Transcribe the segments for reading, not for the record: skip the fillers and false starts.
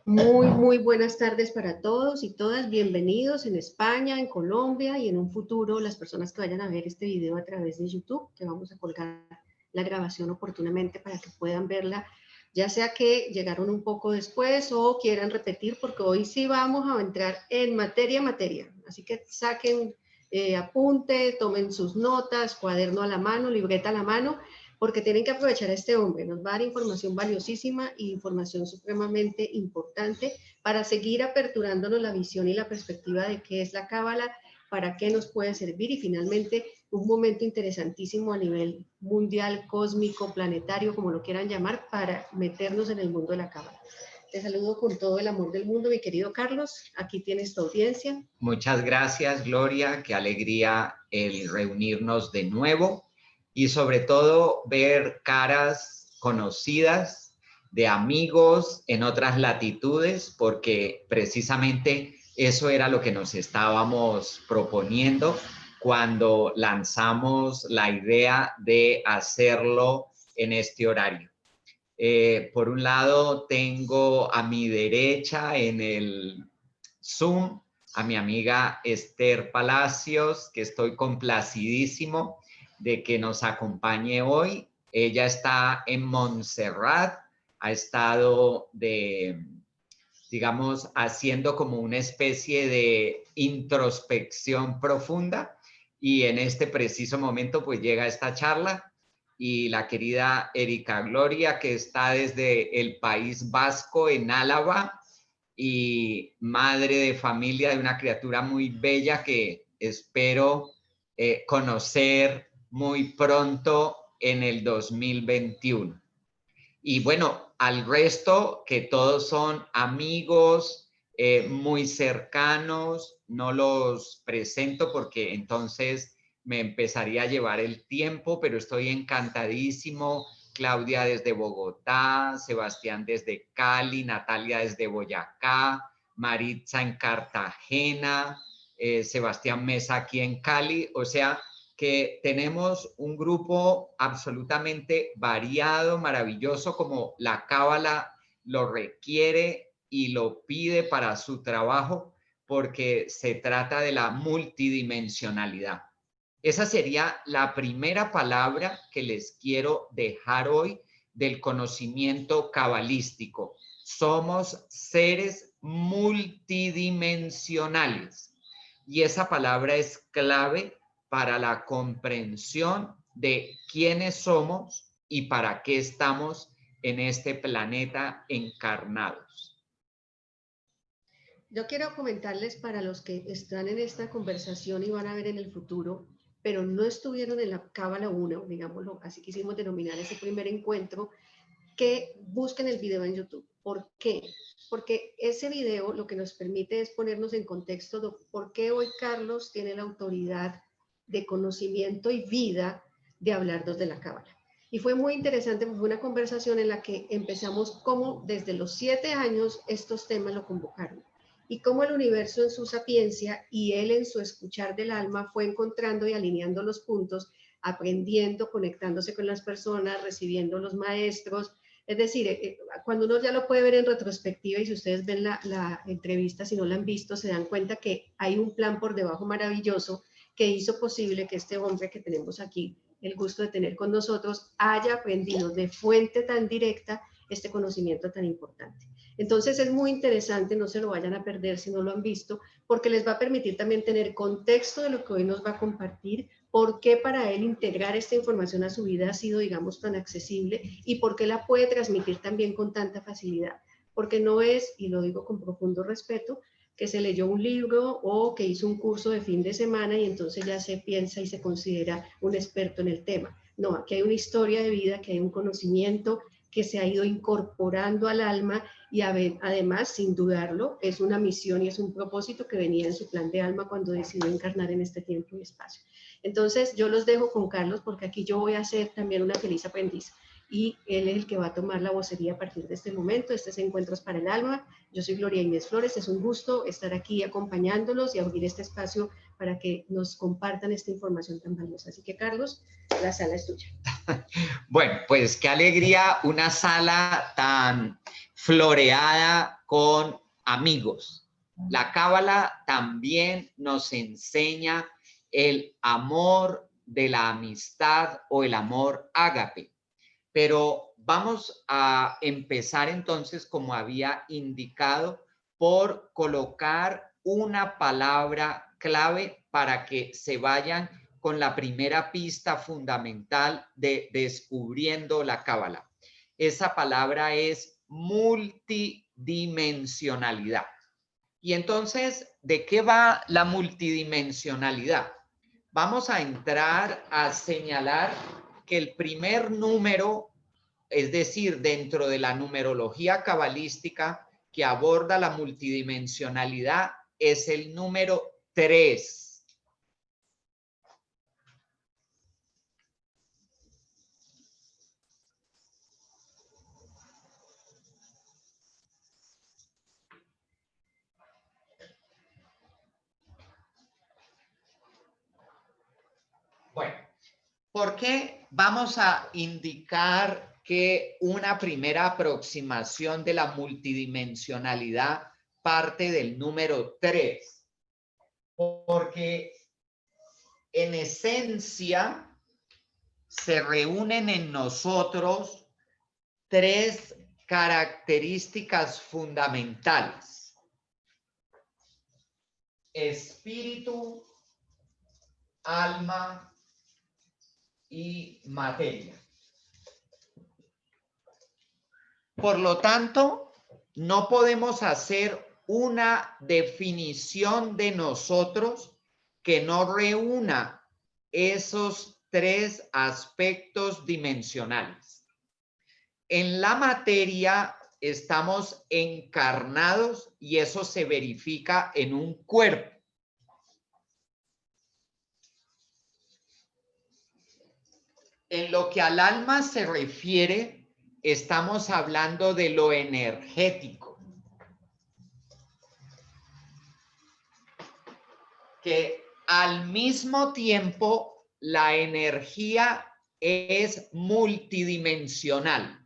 Muy buenas tardes para todos y todas. Bienvenidos en España, en Colombia y en un futuro las personas que vayan a ver este video a través de YouTube, que vamos a colgar la grabación oportunamente para que puedan verla, ya sea que llegaron un poco después o quieran repetir, porque hoy sí vamos a entrar en materia. Así que saquen apunte, tomen sus notas, cuaderno a la mano, libreta a la mano, porque tienen que aprovechar a este hombre. Nos va a dar información valiosísima y información supremamente importante para seguir aperturándonos la visión y la perspectiva de qué es la cábala, para qué nos puede servir y finalmente un momento interesantísimo a nivel mundial, cósmico, planetario, como lo quieran llamar, para meternos en el mundo de la cábala. Te saludo con todo el amor del mundo, mi querido Carlos. Aquí tienes tu audiencia. Muchas gracias, Gloria. Qué alegría el reunirnos de nuevo y sobre todo ver caras conocidas de amigos en otras latitudes, porque precisamente eso era lo que nos estábamos proponiendo cuando lanzamos la idea de hacerlo en este horario. Por un lado tengo a mi derecha en el Zoom a mi amiga Esther Palacios, que estoy complacidísimo de que nos acompañe hoy. Ella está en Montserrat, ha estado digamos, haciendo como una especie de introspección profunda y en este preciso momento pues llega esta charla y la querida Erika Gloria, que está desde el País Vasco en Álava y madre de familia de una criatura muy bella que espero conocer muy pronto en el 2021. Y bueno, al resto, que todos son amigos muy cercanos, no los presento porque entonces me empezaría a llevar el tiempo, pero estoy encantadísimo. Claudia desde Bogotá, Sebastián desde Cali, Natalia desde Boyacá, Maritza en Cartagena, Sebastián Mesa aquí en Cali, o sea, que tenemos un grupo absolutamente variado, maravilloso, como la cábala lo requiere y lo pide para su trabajo, porque se trata de la multidimensionalidad. Esa sería la primera palabra que les quiero dejar hoy del conocimiento cabalístico. Somos seres multidimensionales y esa palabra es clave para la comprensión de quiénes somos y para qué estamos en este planeta encarnados. Yo quiero comentarles para los que están en esta conversación y van a ver en el futuro, pero no estuvieron en la Cábala 1, digámoslo, así quisimos denominar ese primer encuentro, que busquen el video en YouTube. ¿Por qué? Porque ese video lo que nos permite es ponernos en contexto de por qué hoy Carlos tiene la autoridad de conocimiento y vida de hablarnos de la cábala. Y fue muy interesante, fue una conversación en la que empezamos cómo desde los 7 años estos temas lo convocaron y cómo el universo en su sapiencia y él en su escuchar del alma fue encontrando y alineando los puntos, aprendiendo, conectándose con las personas, recibiendo los maestros. Es decir, cuando uno ya lo puede ver en retrospectiva y si ustedes ven la entrevista, si no la han visto, se dan cuenta que hay un plan por debajo maravilloso que hizo posible que este hombre que tenemos aquí, el gusto de tener con nosotros, haya aprendido de fuente tan directa este conocimiento tan importante. Entonces es muy interesante, no se lo vayan a perder si no lo han visto, porque les va a permitir también tener contexto de lo que hoy nos va a compartir, por qué para él integrar esta información a su vida ha sido, digamos, tan accesible y por qué la puede transmitir también con tanta facilidad. Porque no es, y lo digo con profundo respeto, que se leyó un libro o que hizo un curso de fin de semana y entonces ya se piensa y se considera un experto en el tema. No, aquí hay una historia de vida, que hay un conocimiento que se ha ido incorporando al alma y además, sin dudarlo, es una misión y es un propósito que venía en su plan de alma cuando decidió encarnar en este tiempo y espacio. Entonces, yo los dejo con Carlos porque aquí yo voy a ser también una feliz aprendiz y él es el que va a tomar la vocería a partir de este momento. Este es Encuentros para el Alma. Yo soy Gloria Inés Flores. Es un gusto estar aquí acompañándolos y abrir este espacio para que nos compartan esta información tan valiosa. Así que, Carlos, la sala es tuya. Bueno, pues qué alegría, una sala tan floreada con amigos. La Cábala también nos enseña el amor de la amistad o el amor ágape. Pero vamos a empezar entonces, como había indicado, por colocar una palabra clave para que se vayan con la primera pista fundamental de descubriendo la Cábala. Esa palabra es multidimensionalidad. Y entonces, ¿de qué va la multidimensionalidad? Vamos a entrar a señalar que el primer número, es decir, dentro de la numerología cabalística que aborda la multidimensionalidad, es el número 3. Bueno, ¿por qué vamos a indicar que una primera aproximación de la multidimensionalidad parte del número 3? Porque en esencia se reúnen en nosotros 3 características fundamentales: espíritu, alma y materia. Por lo tanto, no podemos hacer una definición de nosotros que no reúna esos 3 aspectos dimensionales. En la materia estamos encarnados y eso se verifica en un cuerpo. En lo que al alma se refiere, estamos hablando de lo energético, que al mismo tiempo la energía es multidimensional.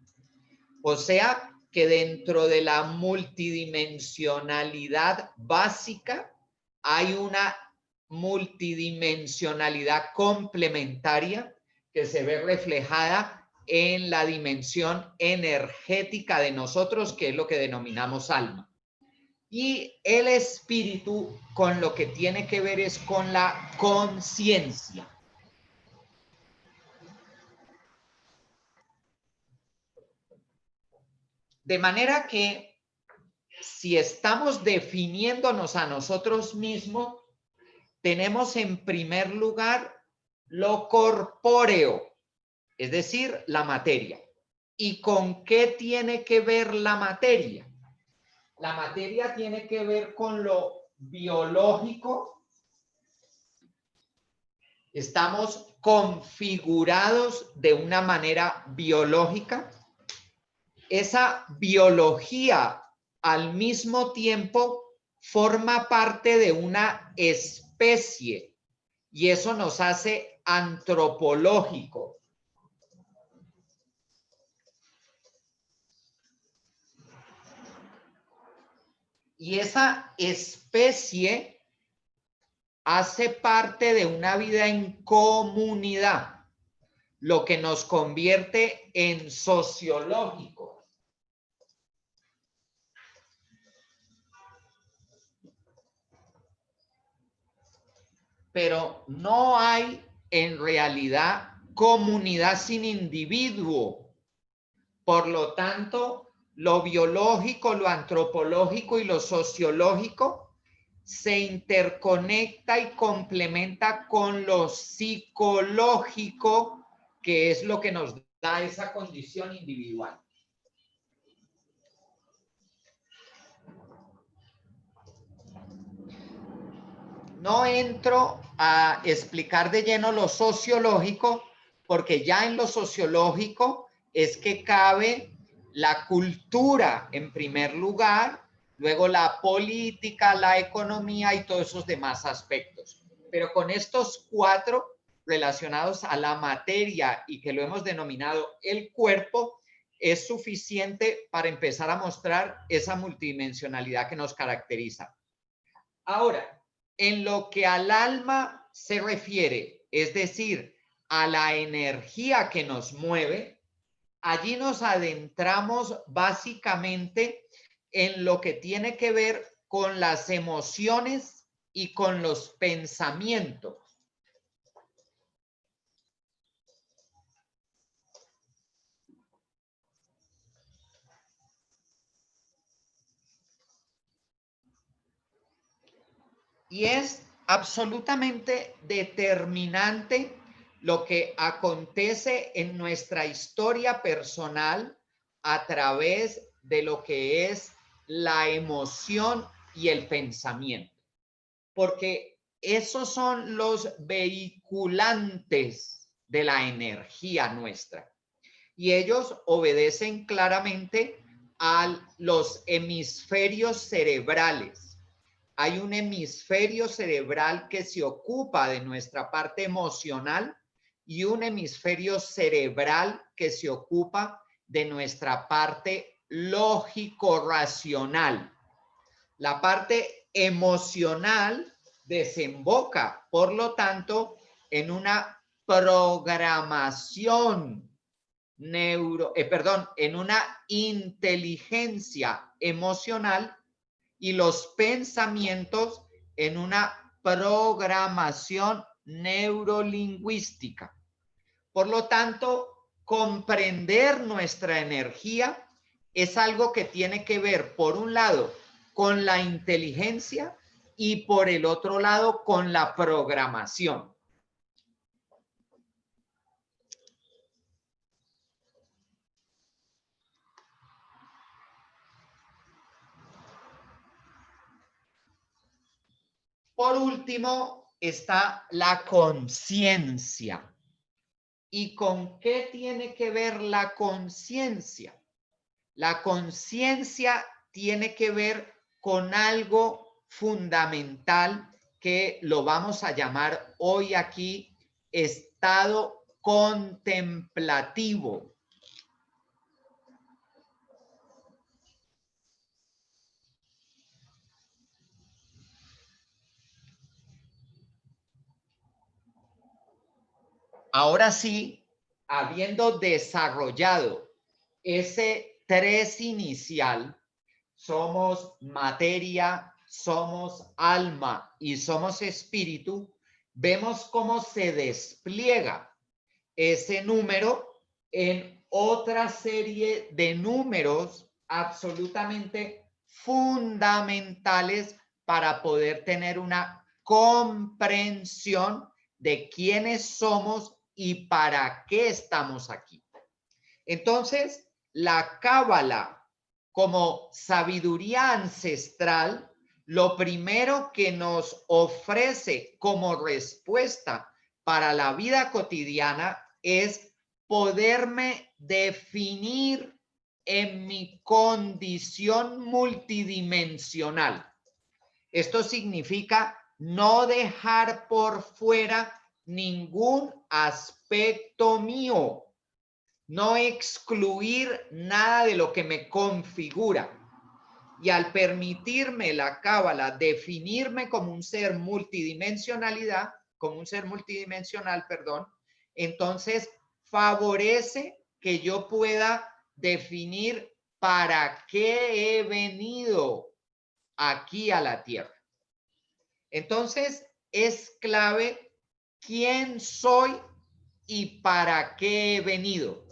O sea, que dentro de la multidimensionalidad básica hay una multidimensionalidad complementaria que se ve reflejada en la dimensión energética de nosotros, que es lo que denominamos alma. Y el espíritu con lo que tiene que ver es con la conciencia. De manera que si estamos definiéndonos a nosotros mismos, tenemos en primer lugar lo corpóreo, es decir, la materia. ¿Y con qué tiene que ver la materia? La materia tiene que ver con lo biológico. Estamos configurados de una manera biológica. Esa biología al mismo tiempo forma parte de una especie y eso nos hace antropológico. Y esa especie hace parte de una vida en comunidad, lo que nos convierte en sociológico. Pero no hay en realidad comunidad sin individuo. Por lo tanto, lo biológico, lo antropológico y lo sociológico se interconecta y complementa con lo psicológico, que es lo que nos da esa condición individual. No entro a explicar de lleno lo sociológico, porque ya en lo sociológico es que cabe la cultura en primer lugar, luego la política, la economía y todos esos demás aspectos. Pero con estos 4 relacionados a la materia y que lo hemos denominado el cuerpo, es suficiente para empezar a mostrar esa multidimensionalidad que nos caracteriza. Ahora, en lo que al alma se refiere, es decir, a la energía que nos mueve, allí nos adentramos básicamente en lo que tiene que ver con las emociones y con los pensamientos. Y es absolutamente determinante lo que acontece en nuestra historia personal a través de lo que es la emoción y el pensamiento. Porque esos son los vehiculantes de la energía nuestra. Y ellos obedecen claramente a los hemisferios cerebrales. Hay un hemisferio cerebral que se ocupa de nuestra parte emocional y un hemisferio cerebral que se ocupa de nuestra parte lógico-racional. La parte emocional desemboca, por lo tanto, en una programación en una inteligencia emocional y los pensamientos en una programación neurolingüística. Por lo tanto, comprender nuestra energía es algo que tiene que ver, por un lado, con la inteligencia y por el otro lado, con la programación. Por último, está la conciencia. ¿Y con qué tiene que ver la conciencia? La conciencia tiene que ver con algo fundamental que lo vamos a llamar hoy aquí estado contemplativo. Ahora sí, habiendo desarrollado ese 3 inicial, somos materia, somos alma y somos espíritu, vemos cómo se despliega ese número en otra serie de números absolutamente fundamentales para poder tener una comprensión de quiénes somos y para qué estamos aquí. Entonces, la Cábala como sabiduría ancestral, lo primero que nos ofrece como respuesta para la vida cotidiana es poderme definir en mi condición multidimensional. Esto significa no dejar por fuera ningún aspecto mío, no excluir nada de lo que me configura. Y al permitirme la Cábala definirme como un ser multidimensional, entonces favorece que yo pueda definir para qué he venido aquí a la tierra. Entonces es clave quién soy y para qué he venido.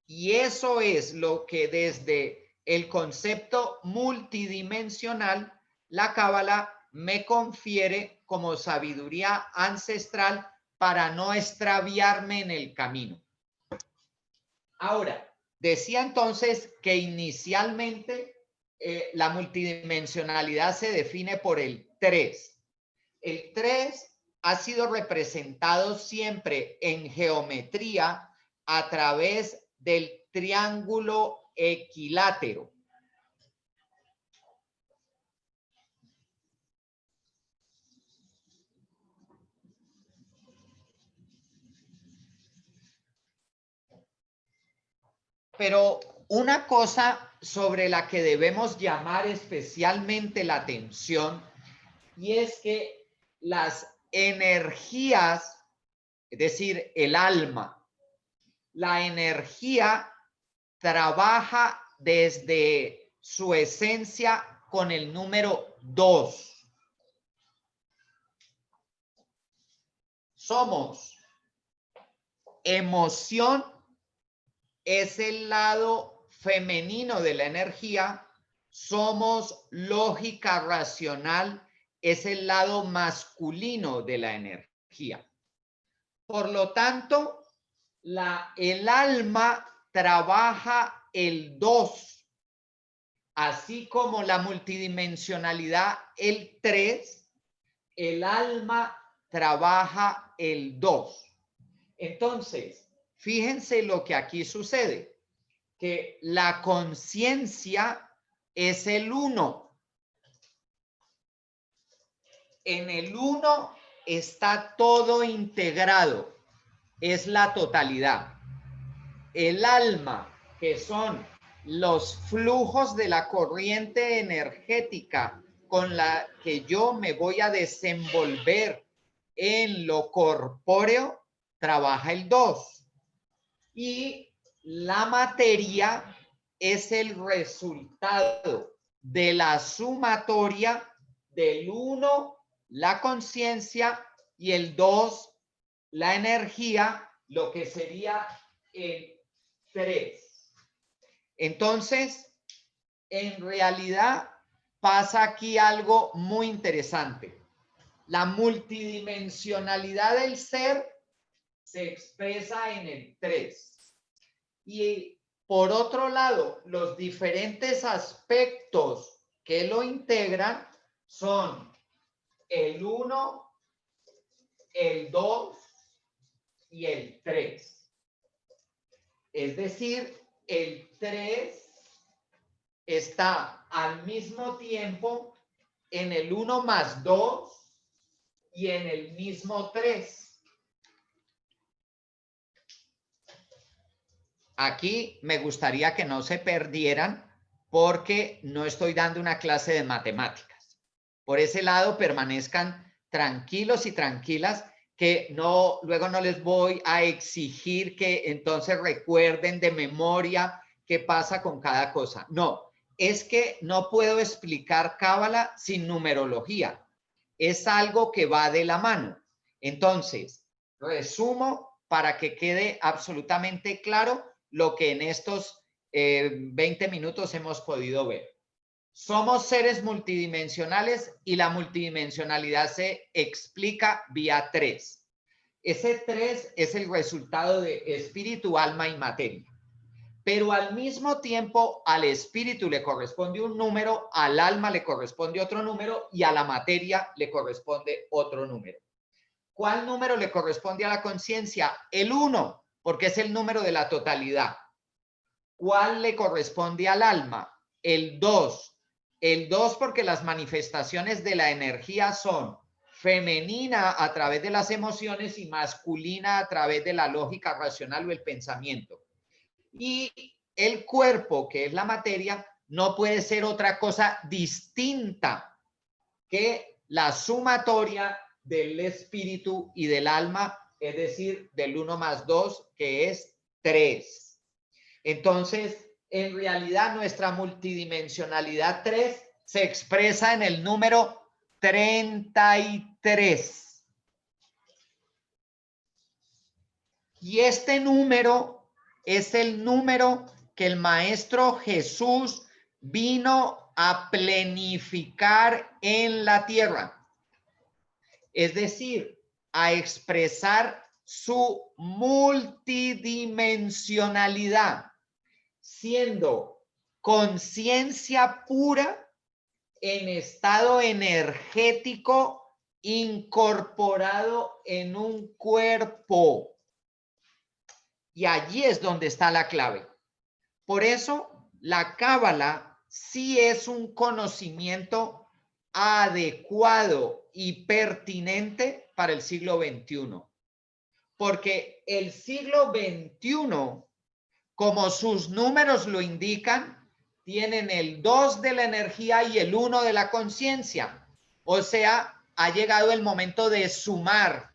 Y eso es lo que desde el concepto multidimensional, la Cábala me confiere como sabiduría ancestral para no extraviarme en el camino. Ahora, decía entonces que inicialmente la multidimensionalidad se define por el 3. El 3 ha sido representado siempre en geometría a través del triángulo equilátero. Pero una cosa sobre la que debemos llamar especialmente la atención, y es que las energías, es decir, el alma, la energía trabaja desde su esencia con el número 2. Somos emoción, es el lado femenino de la energía. Somos lógica racional, es el lado masculino de la energía. Por lo tanto, el alma trabaja el 2, así como la multidimensionalidad el 3, el alma trabaja el 2. Entonces, fíjense lo que aquí sucede, que la conciencia es el 1. En el 1 está todo integrado, es la totalidad. El alma, que son los flujos de la corriente energética con la que yo me voy a desenvolver en lo corpóreo, trabaja el 2. Y la materia es el resultado de la sumatoria del 1, la conciencia, y el 2, la energía, lo que sería el 3. Entonces, en realidad pasa aquí algo muy interesante. La multidimensionalidad del ser se expresa en el 3. Y por otro lado, los diferentes aspectos que lo integran son el 1, el 2 y el 3. Es decir, el 3 está al mismo tiempo en el 1 más 2 y en el mismo 3. Aquí me gustaría que no se perdieran porque no estoy dando una clase de matemáticas. Por ese lado, permanezcan tranquilos y tranquilas, que luego no les voy a exigir que entonces recuerden de memoria qué pasa con cada cosa. No, es que no puedo explicar cábala sin numerología. Es algo que va de la mano. Entonces, resumo para que quede absolutamente claro lo que en estos 20 minutos hemos podido ver. Somos seres multidimensionales y la multidimensionalidad se explica vía 3. Ese 3 es el resultado de espíritu, alma y materia. Pero al mismo tiempo al espíritu le corresponde un número, al alma le corresponde otro número y a la materia le corresponde otro número. ¿Cuál número le corresponde a la conciencia? El 1, porque es el número de la totalidad. ¿Cuál le corresponde al alma? El 2. El 2 porque las manifestaciones de la energía son femenina a través de las emociones y masculina a través de la lógica racional o el pensamiento. Y el cuerpo, que es la materia, no puede ser otra cosa distinta que la sumatoria del espíritu y del alma, es decir, del 1 más 2, que es 3. Entonces, en realidad, nuestra multidimensionalidad 3 se expresa en el número 33. Y este número es el número que el Maestro Jesús vino a plenificar en la tierra. Es decir, a expresar su multidimensionalidad, siendo conciencia pura en estado energético incorporado en un cuerpo. Y allí es donde está la clave. Por eso, la cábala sí es un conocimiento adecuado y pertinente para el siglo XXI. Porque el siglo XXI como sus números lo indican, tienen el 2 de la energía y el 1 de la conciencia. O sea, ha llegado el momento de sumar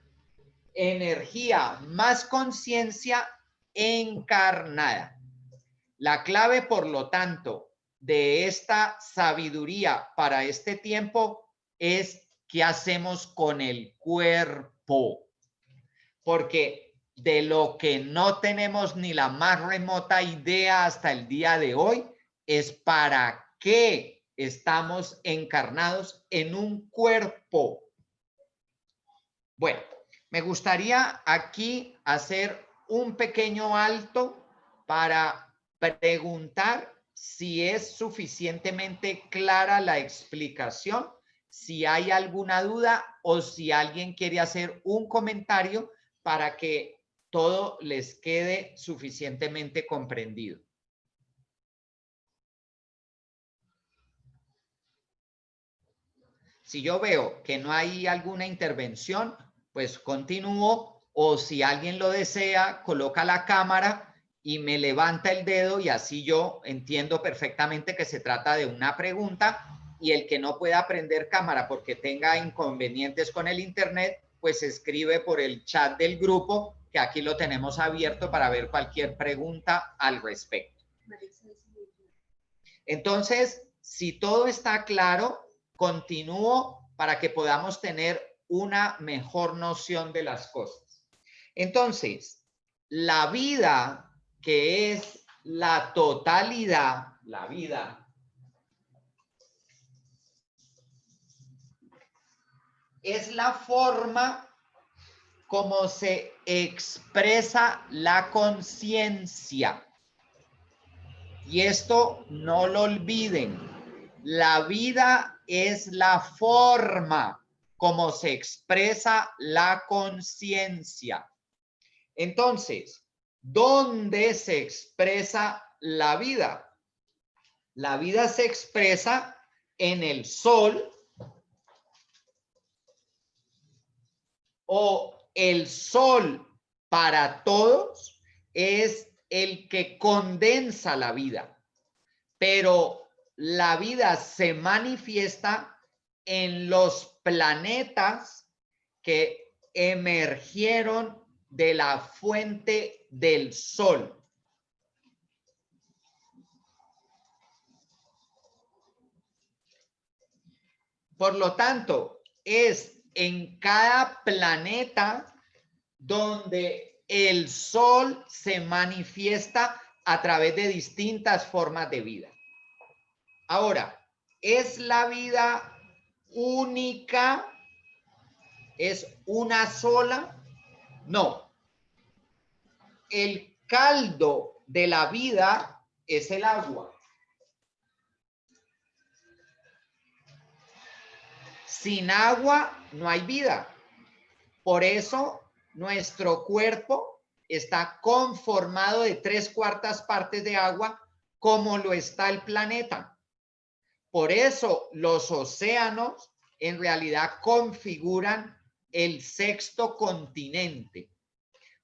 energía más conciencia encarnada. La clave, por lo tanto, de esta sabiduría para este tiempo es qué hacemos con el cuerpo. Porque de lo que no tenemos ni la más remota idea hasta el día de hoy es para qué estamos encarnados en un cuerpo. Bueno, me gustaría aquí hacer un pequeño alto para preguntar si es suficientemente clara la explicación, si hay alguna duda o si alguien quiere hacer un comentario para que todo les quede suficientemente comprendido. Si yo veo que no hay alguna intervención, pues continúo, o si alguien lo desea, coloca la cámara y me levanta el dedo y así yo entiendo perfectamente que se trata de una pregunta, y el que no pueda prender cámara porque tenga inconvenientes con el internet, pues escribe por el chat del grupo, que aquí lo tenemos abierto para ver cualquier pregunta al respecto. Entonces, si todo está claro, continúo para que podamos tener una mejor noción de las cosas. Entonces, la vida, que es la totalidad, la vida es la forma como se expresa la conciencia. Y esto no lo olviden. La vida es la forma como se expresa la conciencia. Entonces, ¿dónde se expresa la vida? La vida se expresa en el sol, o el sol para todos es el que condensa la vida, pero la vida se manifiesta en los planetas que emergieron de la fuente del sol. Por lo tanto, es en cada planeta donde el sol se manifiesta a través de distintas formas de vida. Ahora, ¿es la vida única? ¿Es una sola? No. El caldo de la vida es el agua. Sin agua no hay vida. Por eso nuestro cuerpo está conformado de 3/4 partes de agua, como lo está el planeta. Por eso los océanos en realidad configuran el 6º continente,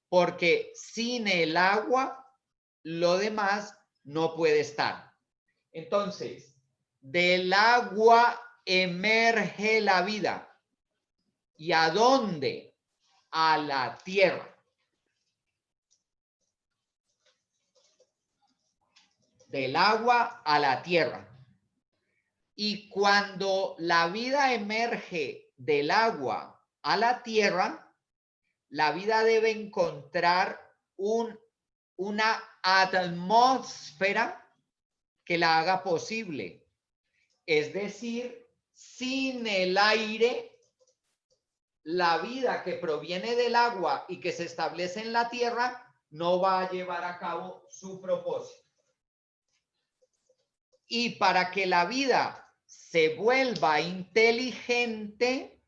porque sin el agua lo demás no puede estar. Entonces, del agua emerge la vida. ¿Y a dónde? A la tierra. Del agua a la tierra. Y cuando la vida emerge del agua a la tierra, la vida debe encontrar una atmósfera que la haga posible. Es decir, sin el aire, la vida que proviene del agua y que se establece en la tierra no va a llevar a cabo su propósito. Y para que la vida se vuelva inteligente,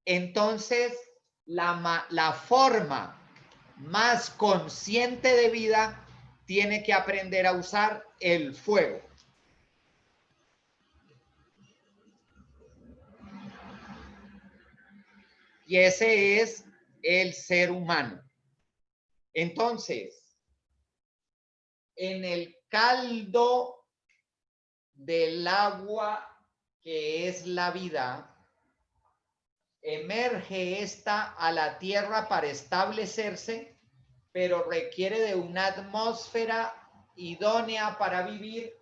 entonces la forma más consciente de vida tiene que aprender a usar el fuego. Y ese es el ser humano. Entonces, en el caldo del agua que es la vida, emerge esta a la tierra para establecerse, pero requiere de una atmósfera idónea para vivir,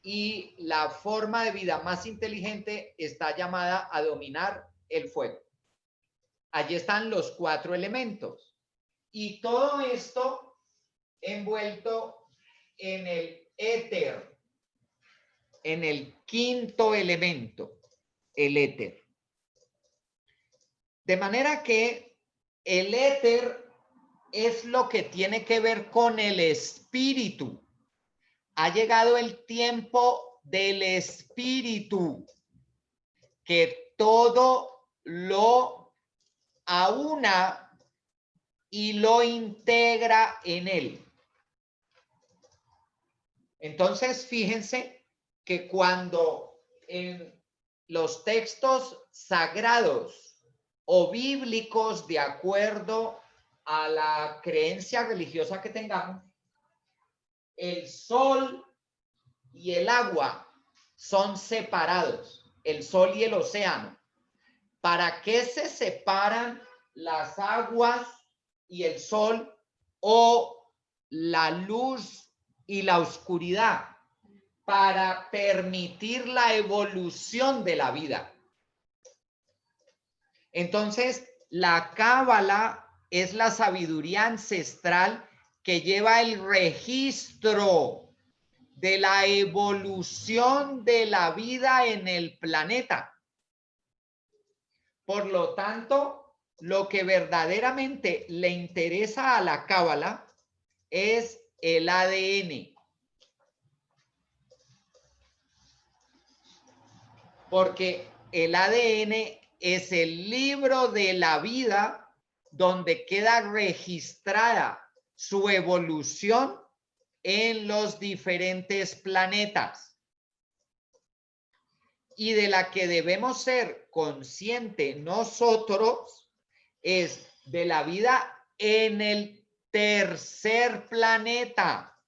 y la forma de vida más inteligente está llamada a dominar el fuego. Allí están los 4 elementos. Y todo esto envuelto en el éter, en el 5.º elemento, el éter. De manera que el éter es lo que tiene que ver con el espíritu. Ha llegado el tiempo del espíritu, que todo lo aúna y lo integra en él. Entonces, fíjense que cuando en los textos sagrados o bíblicos, de acuerdo a la creencia religiosa que tengamos, el sol y el agua son separados, el sol y el océano. ¿Para qué se separan las aguas y el sol, o la luz y la oscuridad? Para permitir la evolución de la vida. Entonces, la cábala es la sabiduría ancestral que lleva el registro de la evolución de la vida en el planeta. Por lo tanto, lo que verdaderamente le interesa a la cábala es el ADN. Porque el ADN es el libro de la vida donde queda registrada su evolución en los diferentes planetas, y de la que debemos ser conscientes nosotros es de la vida en el tercer planeta,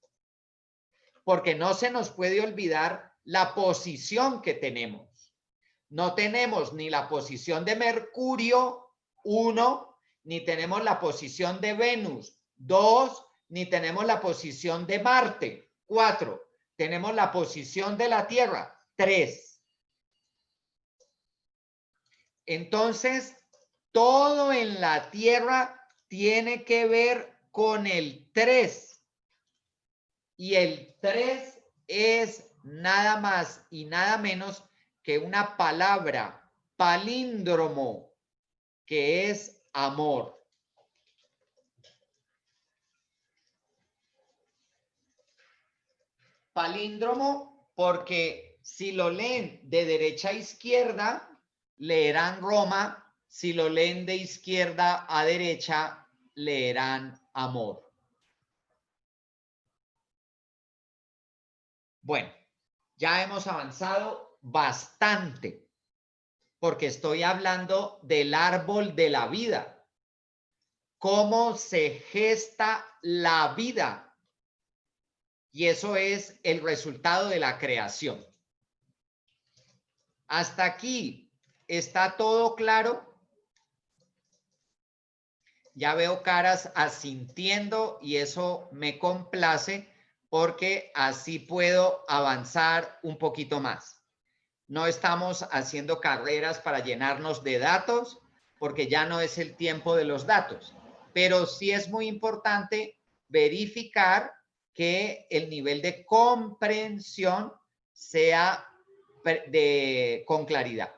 porque no se nos puede olvidar la posición que tenemos. No tenemos ni la posición de Mercurio, 1, ni tenemos la posición de Venus, 2, ni tenemos la posición de Marte, 4. Tenemos la posición de la Tierra, 3. Entonces, todo en la Tierra tiene que ver con el 3. Y el 3 es nada más y nada menos que una palabra palíndromo, que es amor. Palíndromo porque si lo leen de derecha a izquierda, leerán Roma. Si lo leen de izquierda a derecha, leerán amor. Bueno, ya hemos avanzado bastante, porque estoy hablando del árbol de la vida, cómo se gesta la vida, y eso es el resultado de la creación. Hasta aquí, ¿está todo claro? Ya veo caras asintiendo y eso me complace, porque así puedo avanzar un poquito más. No estamos haciendo carreras para llenarnos de datos, porque ya no es el tiempo de los datos, pero sí es muy importante verificar que el nivel de comprensión sea con claridad.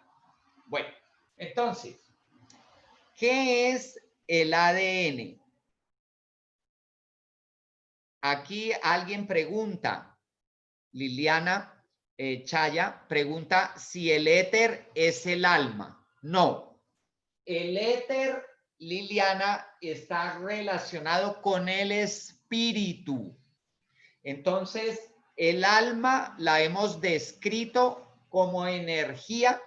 Bueno, entonces, ¿qué es el ADN? Aquí alguien pregunta, Liliana Chaya pregunta si el éter es el alma. No, el éter, Liliana, está relacionado con el espíritu. Entonces, el alma la hemos descrito como energía,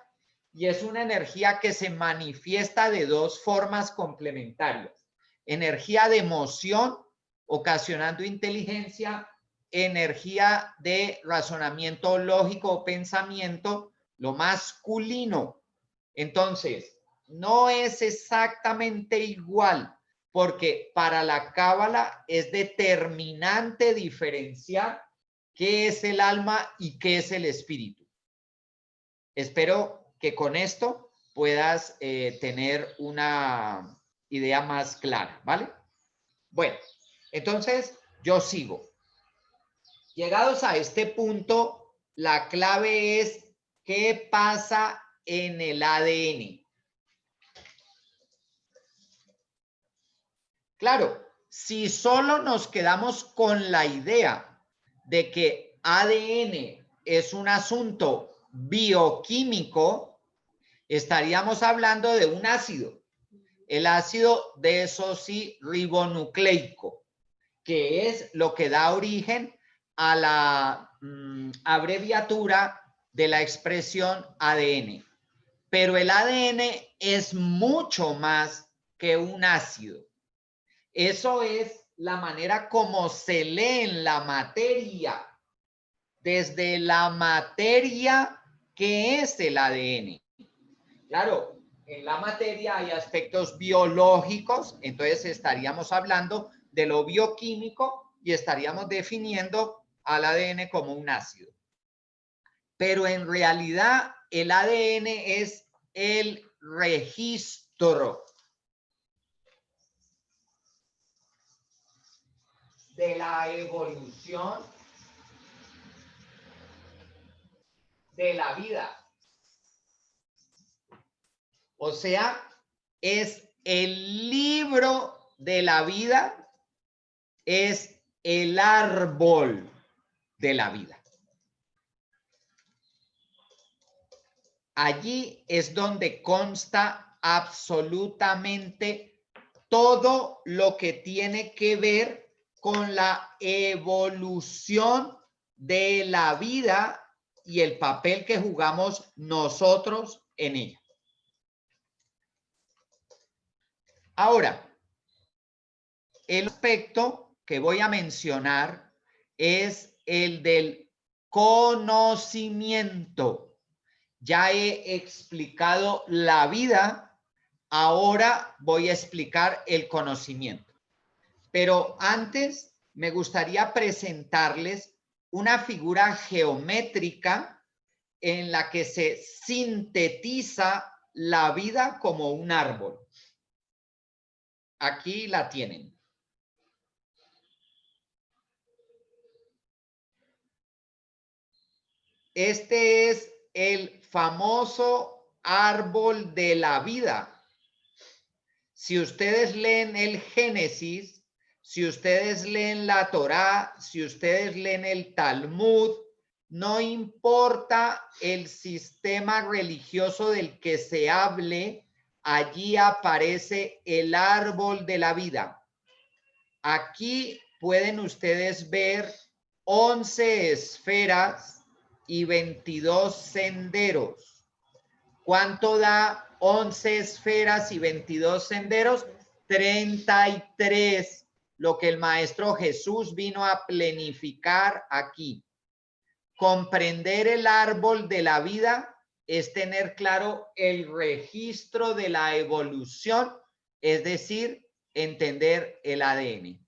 y es una energía que se manifiesta de 2 formas complementarias. Energía de emoción, ocasionando inteligencia, energía de razonamiento lógico o pensamiento, lo masculino. Entonces, no es exactamente igual, porque para la Cábala es determinante diferenciar qué es el alma y qué es el espíritu. Espero que con esto puedas tener una idea más clara, ¿vale? Bueno, entonces yo sigo. Llegados a este punto, la clave es qué pasa en el ADN. Claro, si solo nos quedamos con la idea de que ADN es un asunto bioquímico, estaríamos hablando de un ácido, el ácido desoxirribonucleico, que es lo que da origen a la abreviatura de la expresión ADN. Pero el ADN es mucho más que un ácido. Eso es la manera como se lee en la materia, desde la materia que es el ADN. Claro, en la materia hay aspectos biológicos, entonces estaríamos hablando de lo bioquímico y estaríamos definiendo al ADN como un ácido. Pero en realidad el ADN es el registro de la evolución de la vida. O sea, es el libro de la vida, es el árbol de la vida. Allí es donde consta absolutamente todo lo que tiene que ver con la evolución de la vida y el papel que jugamos nosotros en ella. Ahora, el aspecto que voy a mencionar es el del conocimiento. Ya he explicado la vida, ahora voy a explicar el conocimiento. Pero antes me gustaría presentarles una figura geométrica en la que se sintetiza la vida como un árbol. Aquí la tienen. Este es el famoso árbol de la vida. Si ustedes leen el Génesis, si ustedes leen la Torá, si ustedes leen el Talmud, no importa el sistema religioso del que se hable, allí aparece el árbol de la vida. Aquí pueden ustedes ver 11 esferas y 22 senderos. ¿Cuánto da 11 esferas y 22 senderos? 33, lo que el Maestro Jesús vino a plenificar aquí. Comprender el árbol de la vida es tener claro el registro de la evolución, es decir, entender el ADN.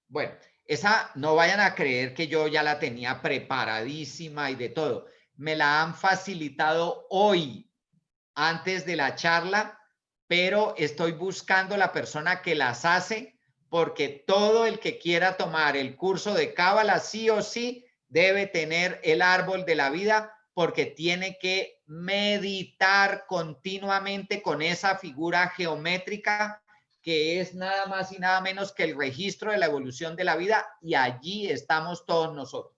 Bueno, esa no vayan a creer que yo ya la tenía preparadísima y de todo. Me la han facilitado hoy, antes de la charla, pero estoy buscando la persona que las hace, porque todo el que quiera tomar el curso de Cábala sí o sí debe tener el árbol de la vida, porque tiene que meditar continuamente con esa figura geométrica que es nada más y nada menos que el registro de la evolución de la vida, y allí estamos todos nosotros.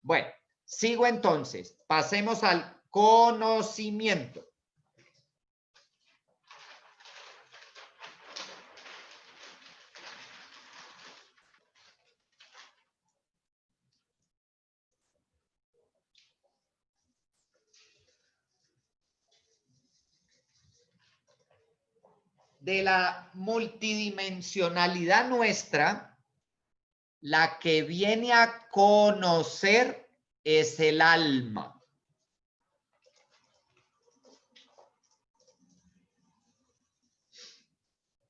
Bueno, sigo entonces. Pasemos al conocimiento. de la multidimensionalidad nuestra, la que viene a conocer es el alma.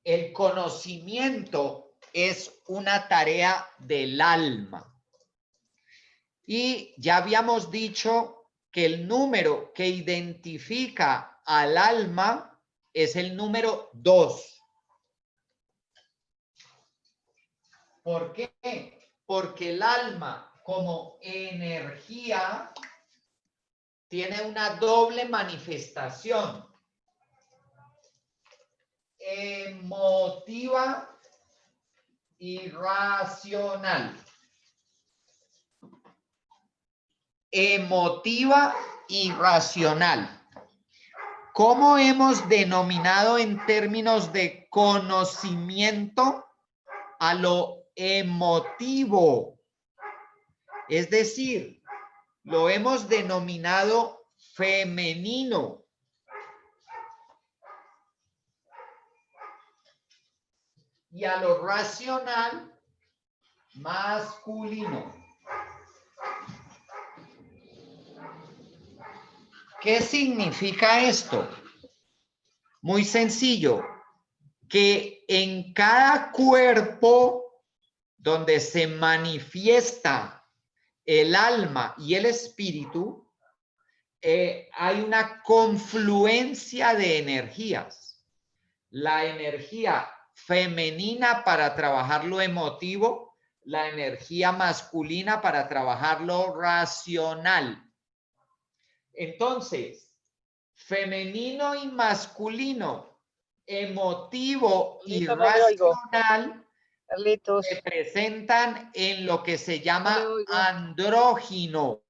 El conocimiento es una tarea del alma. Y ya habíamos dicho que el número que identifica al alma es el número 2. ¿Por qué? Porque el alma como energía tiene una doble manifestación, emotiva y racional. Emotiva y racional. ¿Cómo hemos denominado en términos de conocimiento a lo emotivo? Es decir, lo hemos denominado femenino. Y a lo racional, masculino. ¿Qué significa esto? Muy sencillo, que en cada cuerpo donde se manifiesta el alma y el espíritu, hay una confluencia de energías. La energía femenina para trabajar lo emotivo, la energía masculina para trabajar lo racional. Entonces, femenino y masculino, emotivo y racional, se presentan en lo que se llama andrógino.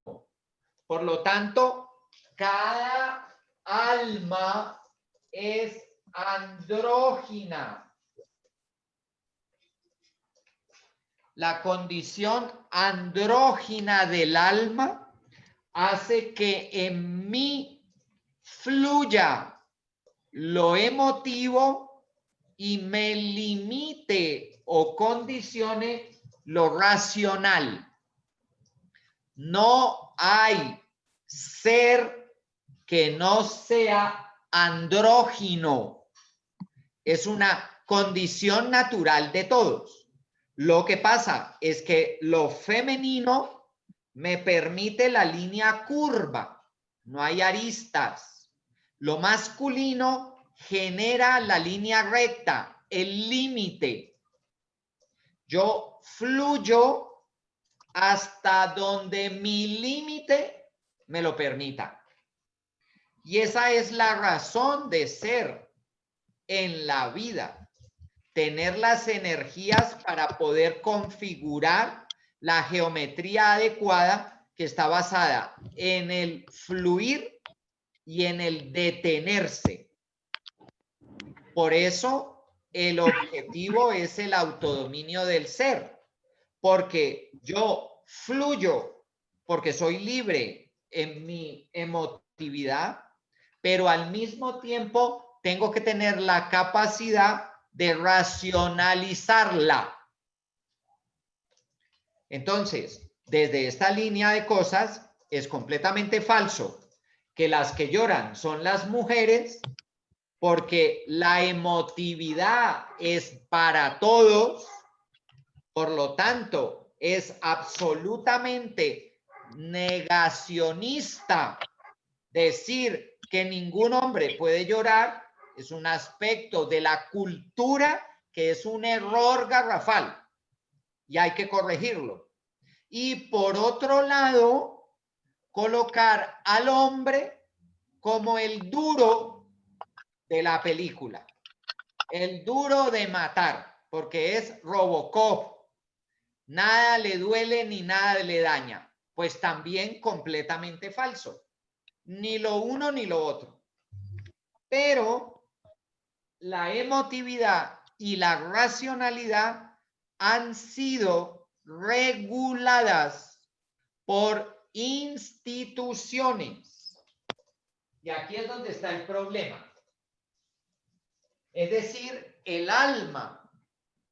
Por lo tanto, cada alma es andrógina. La condición andrógina del alma hace que en mí fluya lo emotivo y me limite o condicione lo racional. No hay ser que no sea andrógino. Es una condición natural de todos. Lo que pasa es que lo femenino me permite la línea curva, no hay aristas. Lo masculino genera la línea recta, el límite. Yo fluyo hasta donde mi límite me lo permita. Y esa es la razón de ser en la vida. Tener las energías para poder configurar la geometría adecuada que está basada en el fluir y en el detenerse. Por eso el objetivo es el autodominio del ser, porque yo fluyo, porque soy libre en mi emotividad, pero al mismo tiempo tengo que tener la capacidad de racionalizarla. Entonces, desde esta línea de cosas, es completamente falso que las que lloran son las mujeres, porque la emotividad es para todos, por lo tanto, es absolutamente negacionista decir que ningún hombre puede llorar. Es un aspecto de la cultura que es un error garrafal y hay que corregirlo. Y por otro lado, colocar al hombre como el duro de la película, el duro de matar, porque es Robocop. Nada le duele ni nada le daña. Pues también completamente falso. Ni lo uno ni lo otro. Pero la emotividad y la racionalidad han sido reguladas por instituciones. Y aquí es donde está el problema. Es decir, el alma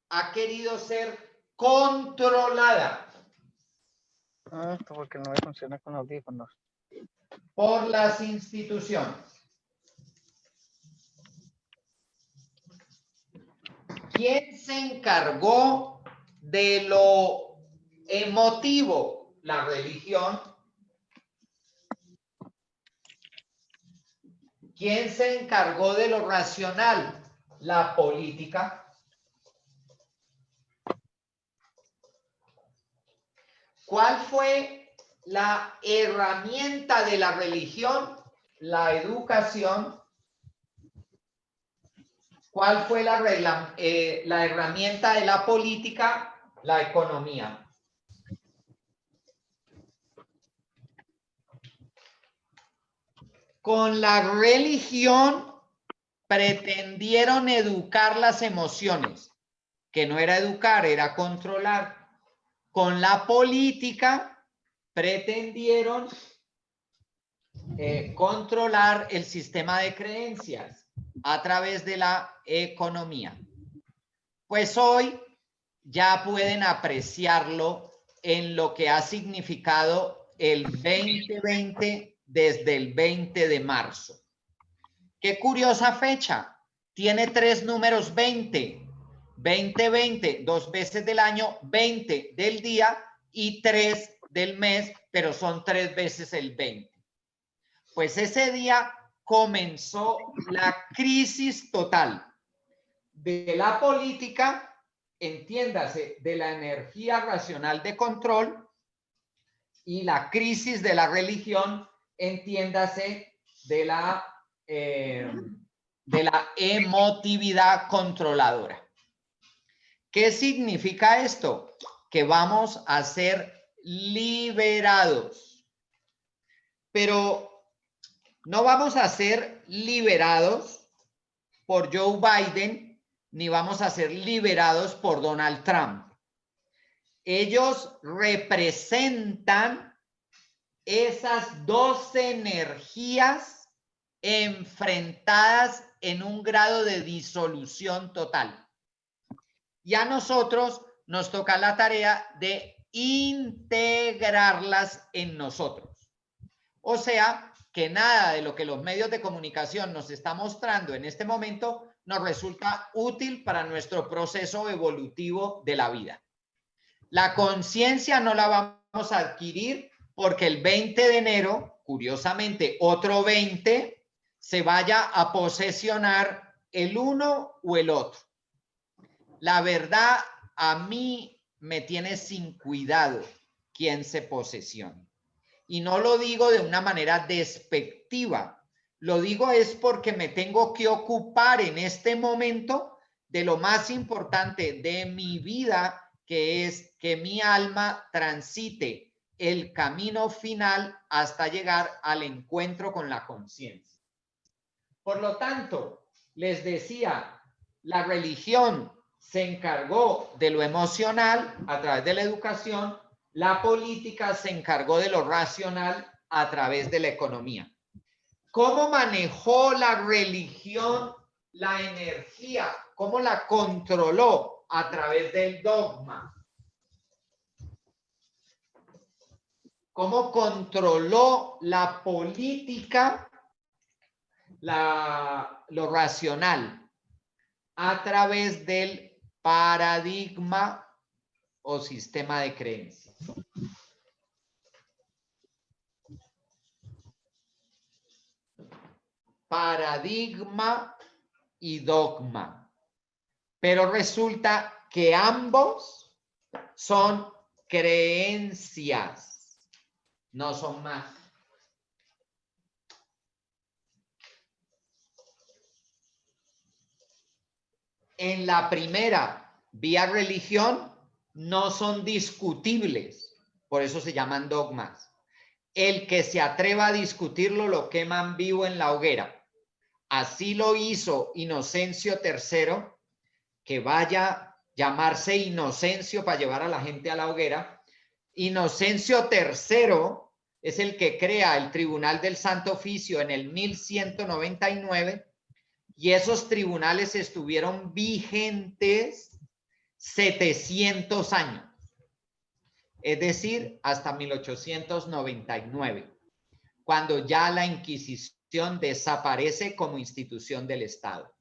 ha querido ser controlada Esto porque no me funciona con audífonos. por las instituciones. ¿Quién se encargó de lo emotivo? La religión. ¿Quién se encargó de lo racional? La política. ¿Cuál fue la herramienta de la religión? La educación. ¿Cuál fue la herramienta de la política? La economía. Con la religión pretendieron educar las emociones, que no era educar, era controlar. Con la política pretendieron controlar el sistema de creencias a través de la economía. Pues hoy ya pueden apreciarlo en lo que ha significado el 2020 desde el 20 de marzo. Qué curiosa fecha. Tiene 3 números 20. 20, 2 veces del año, 20 del día y 3 del mes, pero son 3 veces el 20. Pues ese día comenzó la crisis total de la política, entiéndase, de la energía racional de control, y la crisis de la religión, entiéndase, de la emotividad controladora. ¿Qué significa esto? Que vamos a ser liberados. Pero no vamos a ser liberados por Joe Biden, ni vamos a ser liberados por Donald Trump. Ellos representan esas dos energías enfrentadas en un grado de disolución total. Y a nosotros nos toca la tarea de integrarlas en nosotros. O sea, que nada de lo que los medios de comunicación nos están mostrando en este momento nos resulta útil para nuestro proceso evolutivo de la vida. La conciencia no la vamos a adquirir porque el 20 de enero, curiosamente, otro 20, se vaya a posesionar el uno o el otro. La verdad, a mí me tiene sin cuidado quién se posesiona. Y no lo digo de una manera despectiva. Lo digo es porque me tengo que ocupar en este momento de lo más importante de mi vida, que es que mi alma transite el camino final hasta llegar al encuentro con la conciencia. Por lo tanto, les decía, la religión se encargó de lo emocional a través de la educación, la política se encargó de lo racional a través de la economía. ¿Cómo manejó la religión la energía? ¿Cómo la controló? A través del dogma. ¿Cómo controló la política lo racional? A través del paradigma o sistema de creencias. Paradigma y dogma. Pero resulta que ambos son creencias, no son más. En la primera, vía religión, no son discutibles, por eso se llaman dogmas. El que se atreva a discutirlo lo queman vivo en la hoguera. Así lo hizo Inocencio III, que vaya a llamarse Inocencio para llevar a la gente a la hoguera. Inocencio III es el que crea el Tribunal del Santo Oficio en el 1199 y esos tribunales estuvieron vigentes 700 años, es decir, hasta 1899, cuando ya la Inquisición desaparece como institución del Estado.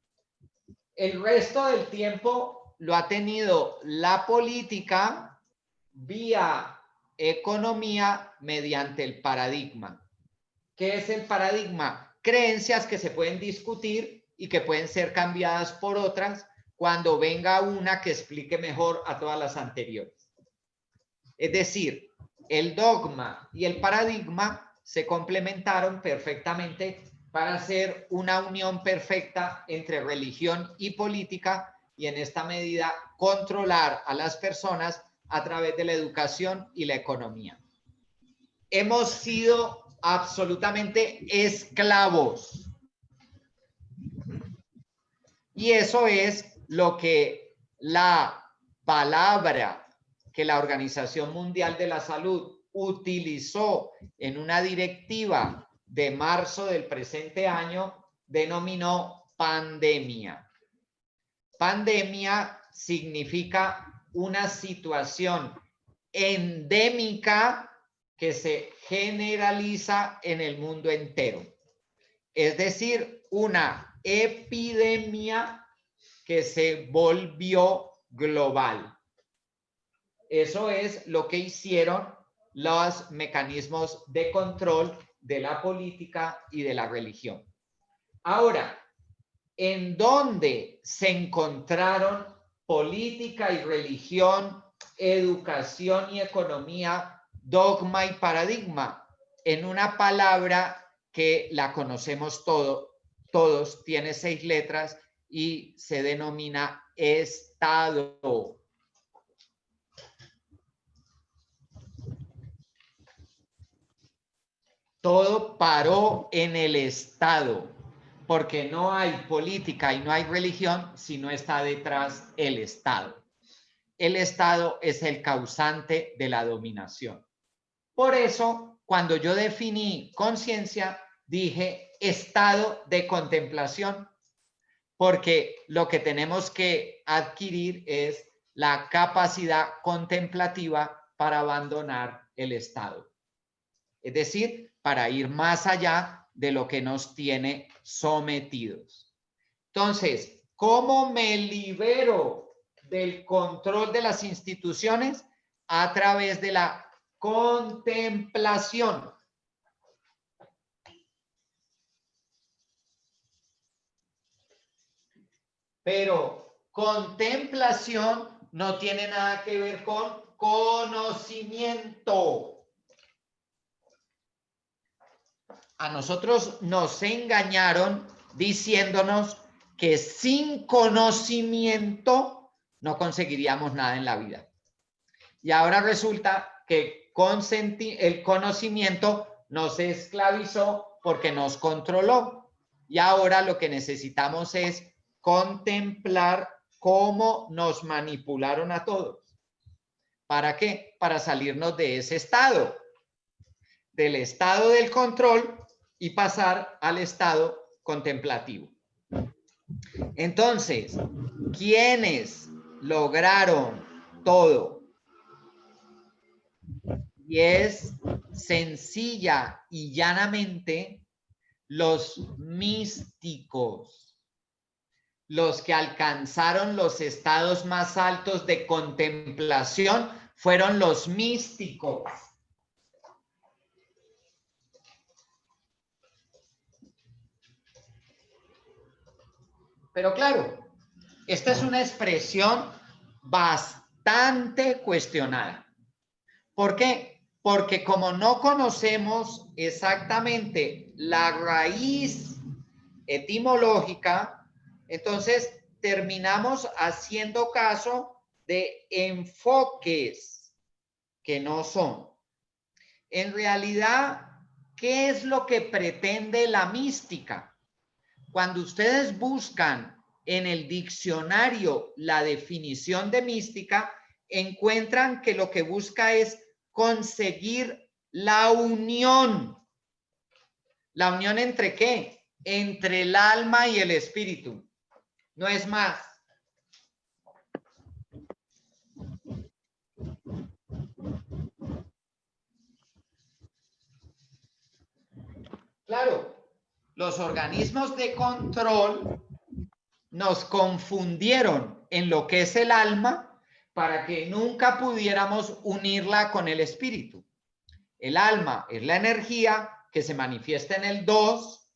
El resto del tiempo lo ha tenido la política vía economía mediante el paradigma. ¿Qué es el paradigma? Creencias que se pueden discutir y que pueden ser cambiadas por otras cuando venga una que explique mejor a todas las anteriores. Es decir, el dogma y el paradigma se complementaron perfectamente para hacer una unión perfecta entre religión y política y en esta medida controlar a las personas a través de la educación y la economía. Hemos sido absolutamente esclavos. Y eso es lo que la palabra que la Organización Mundial de la Salud utilizó en una directiva de marzo del presente año denominó pandemia. Pandemia significa una situación endémica que se generaliza en el mundo entero. Es decir, una epidemia que se volvió global. Eso es lo que hicieron los mecanismos de control de la política y de la religión. Ahora, ¿en dónde se encontraron política y religión, educación y economía, dogma y paradigma? En una palabra que la conocemos todos, tiene 6 letras y se denomina Estado. Todo paró en el Estado, porque no hay política y no hay religión si no está detrás el Estado. El Estado es el causante de la dominación. Por eso, cuando yo definí conciencia, dije estado de contemplación, porque lo que tenemos que adquirir es la capacidad contemplativa para abandonar el Estado. Es decir, para ir más allá de lo que nos tiene sometidos. Entonces, ¿cómo me libero del control de las instituciones? A través de la contemplación. Pero contemplación no tiene nada que ver con conocimiento. A nosotros nos engañaron diciéndonos que sin conocimiento no conseguiríamos nada en la vida. Y ahora resulta que el conocimiento nos esclavizó porque nos controló. Y ahora lo que necesitamos es contemplar cómo nos manipularon a todos. ¿Para qué? Para salirnos de ese estado, del estado del control y pasar al estado contemplativo. Entonces, ¿quiénes lograron todo? Y es sencilla y llanamente los místicos, los que alcanzaron los estados más altos de contemplación fueron los místicos. Pero claro, esta es una expresión bastante cuestionada. ¿Por qué? Porque como no conocemos exactamente la raíz etimológica, entonces terminamos haciendo caso de enfoques que no son. En realidad, ¿qué es lo que pretende la mística? Cuando ustedes buscan en el diccionario la definición de mística, encuentran que lo que busca es conseguir la unión. ¿La unión entre qué? entre el alma y el espíritu. No es más. Claro, los organismos de control nos confundieron en lo que es el alma para que nunca pudiéramos unirla con el espíritu. El alma es la energía que se manifiesta en el 2.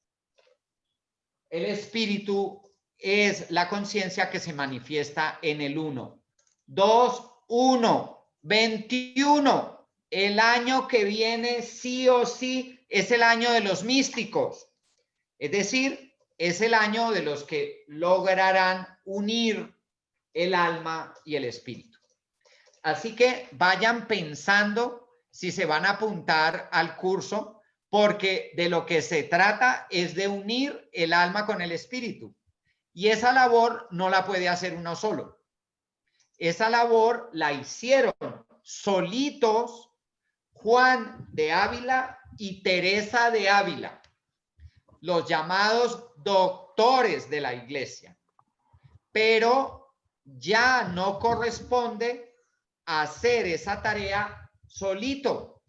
El espíritu es la conciencia que se manifiesta en el 1. 2, 1, 21. El año que viene sí o sí es el año de los místicos. Es decir, es el año de los que lograrán unir el alma y el espíritu. Así que vayan pensando si se van a apuntar al curso, porque de lo que se trata es de unir el alma con el espíritu. Y esa labor no la puede hacer uno solo. Esa labor la hicieron solitos Juan de Ávila y Teresa de Ávila, los llamados doctores de la iglesia. Pero ya no corresponde hacer esa tarea solito,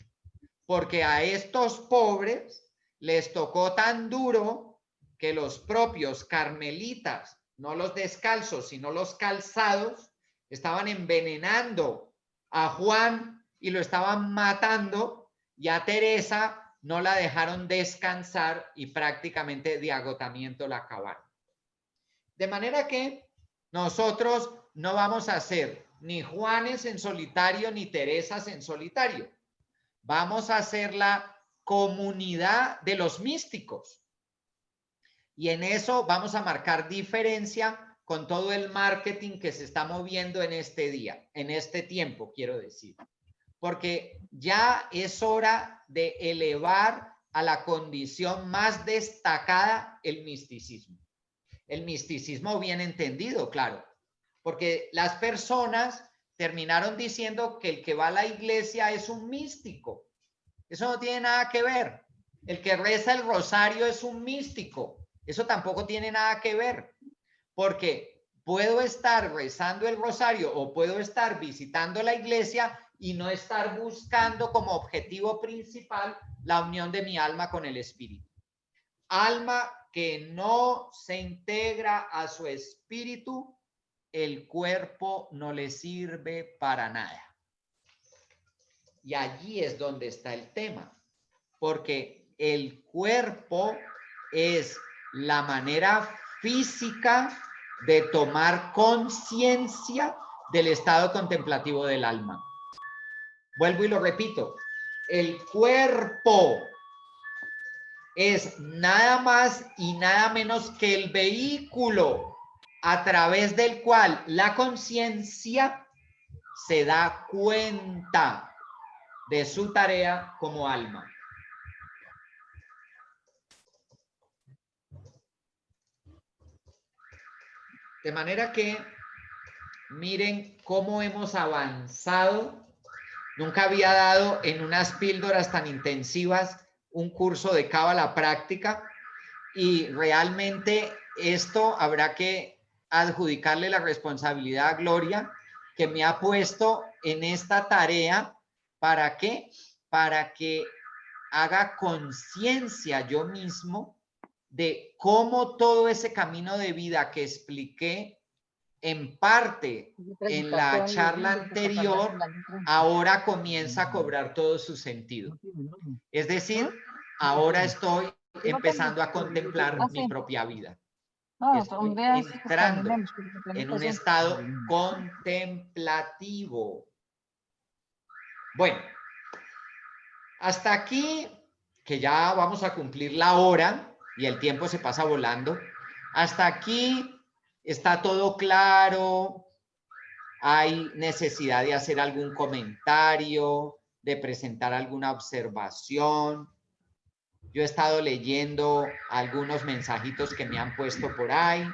porque a estos pobres les tocó tan duro que los propios carmelitas, no los descalzos, sino los calzados, estaban envenenando a Juan y lo estaban matando, y a Teresa no la dejaron descansar y prácticamente de agotamiento la acabaron. De manera que nosotros no vamos a hacer ni Juanes en solitario ni Teresas en solitario. Vamos a hacer la comunidad de los místicos. Y en eso vamos a marcar diferencia con todo el marketing que se está moviendo en este día, en este tiempo, quiero decir. Porque ya es hora de elevar a la condición más destacada el misticismo. El misticismo bien entendido, claro, porque las personas terminaron diciendo que el que va a la iglesia es un místico. Eso no tiene nada que ver. El que reza el rosario es un místico. Eso tampoco tiene nada que ver, porque puedo estar rezando el rosario o puedo estar visitando la iglesia y no estar buscando como objetivo principal la unión de mi alma con el espíritu. Alma que no se integra a su espíritu, el cuerpo no le sirve para nada. Y allí es donde está el tema, porque el cuerpo es la manera física de tomar conciencia del estado contemplativo del alma. Vuelvo y lo repito, el cuerpo es nada más y nada menos que el vehículo a través del cual la conciencia se da cuenta de su tarea como alma. De manera que miren cómo hemos avanzado. Nunca había dado en unas píldoras tan intensivas un curso de cábala práctica, y realmente esto habrá que adjudicarle la responsabilidad a Gloria, que me ha puesto en esta tarea. ¿Para qué? Para que haga conciencia yo mismo de cómo todo ese camino de vida que expliqué en parte en la charla anterior ahora comienza a cobrar todo su sentido. Es decir, ahora estoy empezando a contemplar mi propia vida. Estoy entrando en un estado contemplativo. Bueno, hasta aquí, que ya vamos a cumplir la hora y el tiempo se pasa volando. Hasta aquí está todo claro. ¿Hay necesidad de hacer algún comentario, de presentar alguna observación? Yo he estado leyendo algunos mensajitos que me han puesto por ahí,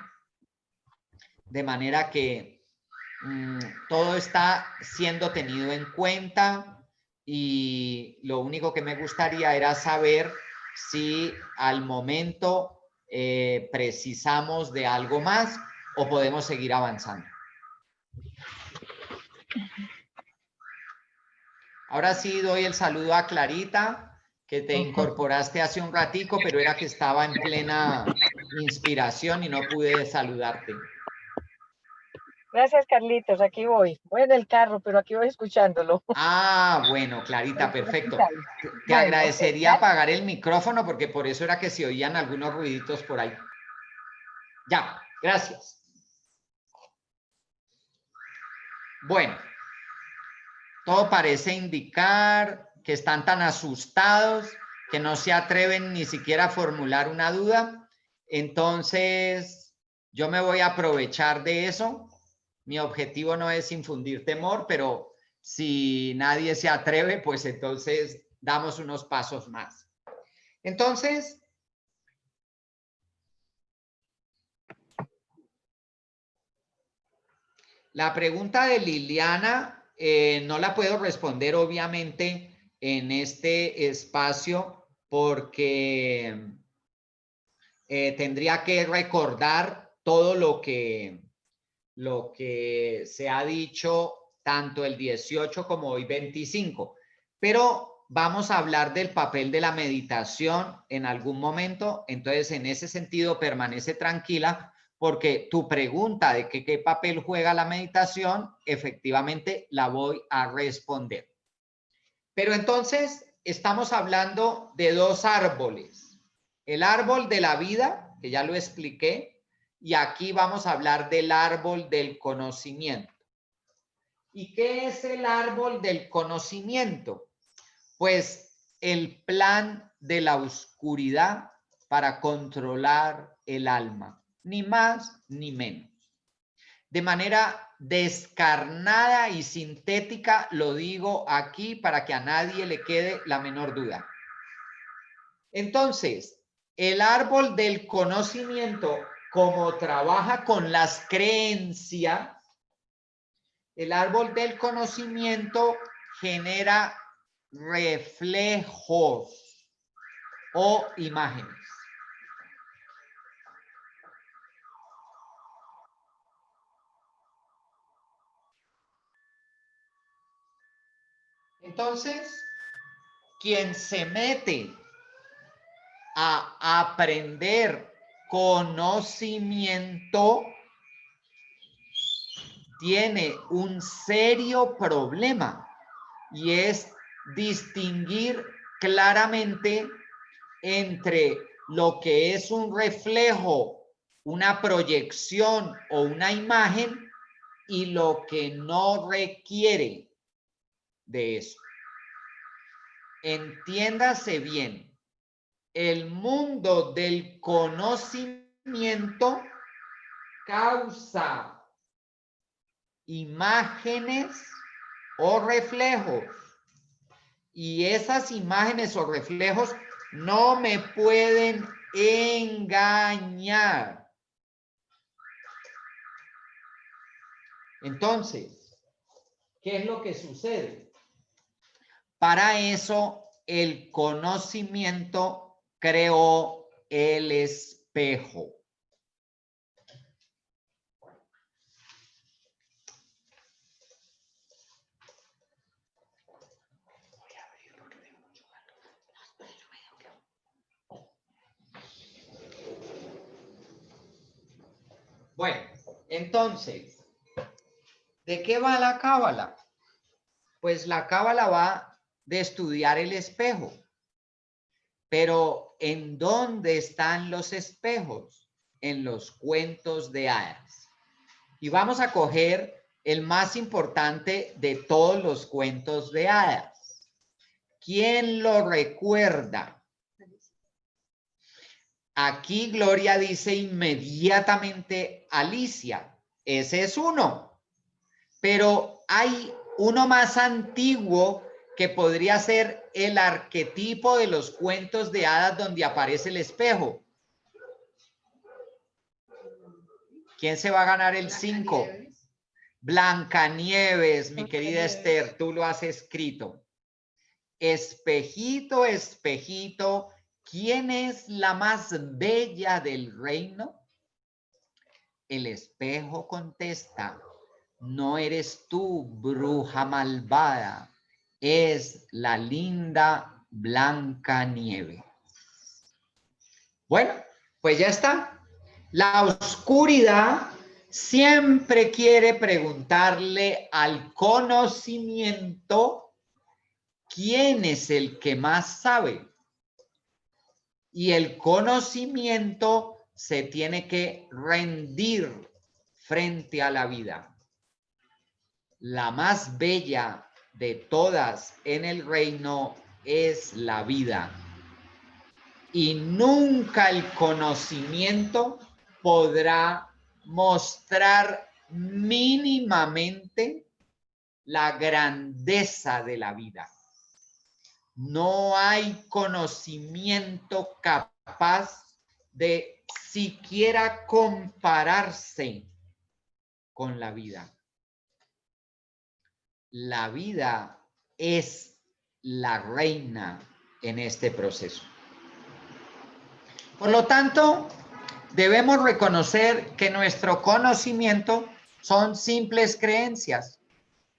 de manera que todo está siendo tenido en cuenta, y lo único que me gustaría era saber si al momento precisamos de algo más o podemos seguir avanzando. Ahora sí doy el saludo a Clarita, que te incorporaste hace un ratico, pero era que estaba en plena inspiración y no pude saludarte. Gracias, Carlitos. Aquí voy. Voy en el carro, pero aquí voy escuchándolo. Ah, bueno, Clarita, perfecto. Te Bueno, agradecería ¿ya? apagar el micrófono porque por eso era que se oían algunos ruiditos por ahí. Ya, gracias. Bueno, todo parece indicar que están tan asustados que no se atreven ni siquiera a formular una duda. Entonces, yo me voy a aprovechar de eso. Mi objetivo no es infundir temor, pero si nadie se atreve, pues entonces damos unos pasos más. Entonces, la pregunta de Liliana no la puedo responder obviamente en este espacio porque tendría que recordar todo lo que se ha dicho tanto el 18 como hoy 25. Pero vamos a hablar del papel de la meditación en algún momento. Entonces, en ese sentido, permanece tranquila porque tu pregunta de qué papel juega la meditación, efectivamente la voy a responder. Pero entonces, estamos hablando de dos árboles. El árbol de la vida, que ya lo expliqué, y aquí vamos a hablar del árbol del conocimiento. ¿Y qué es el árbol del conocimiento? Pues el plan de la oscuridad para controlar el alma, ni más ni menos. De manera descarnada y sintética lo digo aquí para que a nadie le quede la menor duda. Entonces, el árbol del conocimiento, como trabaja con las creencias, el árbol del conocimiento genera reflejos o imágenes. Entonces, quien se mete a aprender conocimiento tiene un serio problema y es distinguir claramente entre lo que es un reflejo, una proyección o una imagen y lo que no requiere de eso. Entiéndase bien, el mundo del conocimiento causa imágenes o reflejos y esas imágenes o reflejos no me pueden engañar. Entonces, ¿qué es lo que sucede? Para eso el conocimiento creó el espejo. Bueno, entonces, ¿de qué va la cábala? Pues la cábala va de estudiar el espejo. Pero ¿en dónde están los espejos? En los cuentos de hadas. Y vamos a coger el más importante de todos los cuentos de hadas. ¿Quién lo recuerda? Aquí Gloria dice inmediatamente Alicia. Ese es uno. Pero hay uno más antiguo que podría ser el arquetipo de los cuentos de hadas donde aparece el espejo. ¿Quién se va a ganar el 5? Blancanieves, mi querida Esther, tú lo has escrito. Espejito, espejito, ¿quién es la más bella del reino? El espejo contesta, no eres tú, bruja malvada, es la linda Blancanieves. Bueno, pues ya está. La oscuridad siempre quiere preguntarle al conocimiento quién es el que más sabe. Y el conocimiento se tiene que rendir frente a la vida. La más bella de todas en el reino es la vida. Y nunca el conocimiento podrá mostrar mínimamente la grandeza de la vida. No hay conocimiento capaz de siquiera compararse con la vida. La vida es la reina en este proceso. Por lo tanto, debemos reconocer que nuestro conocimiento son simples creencias.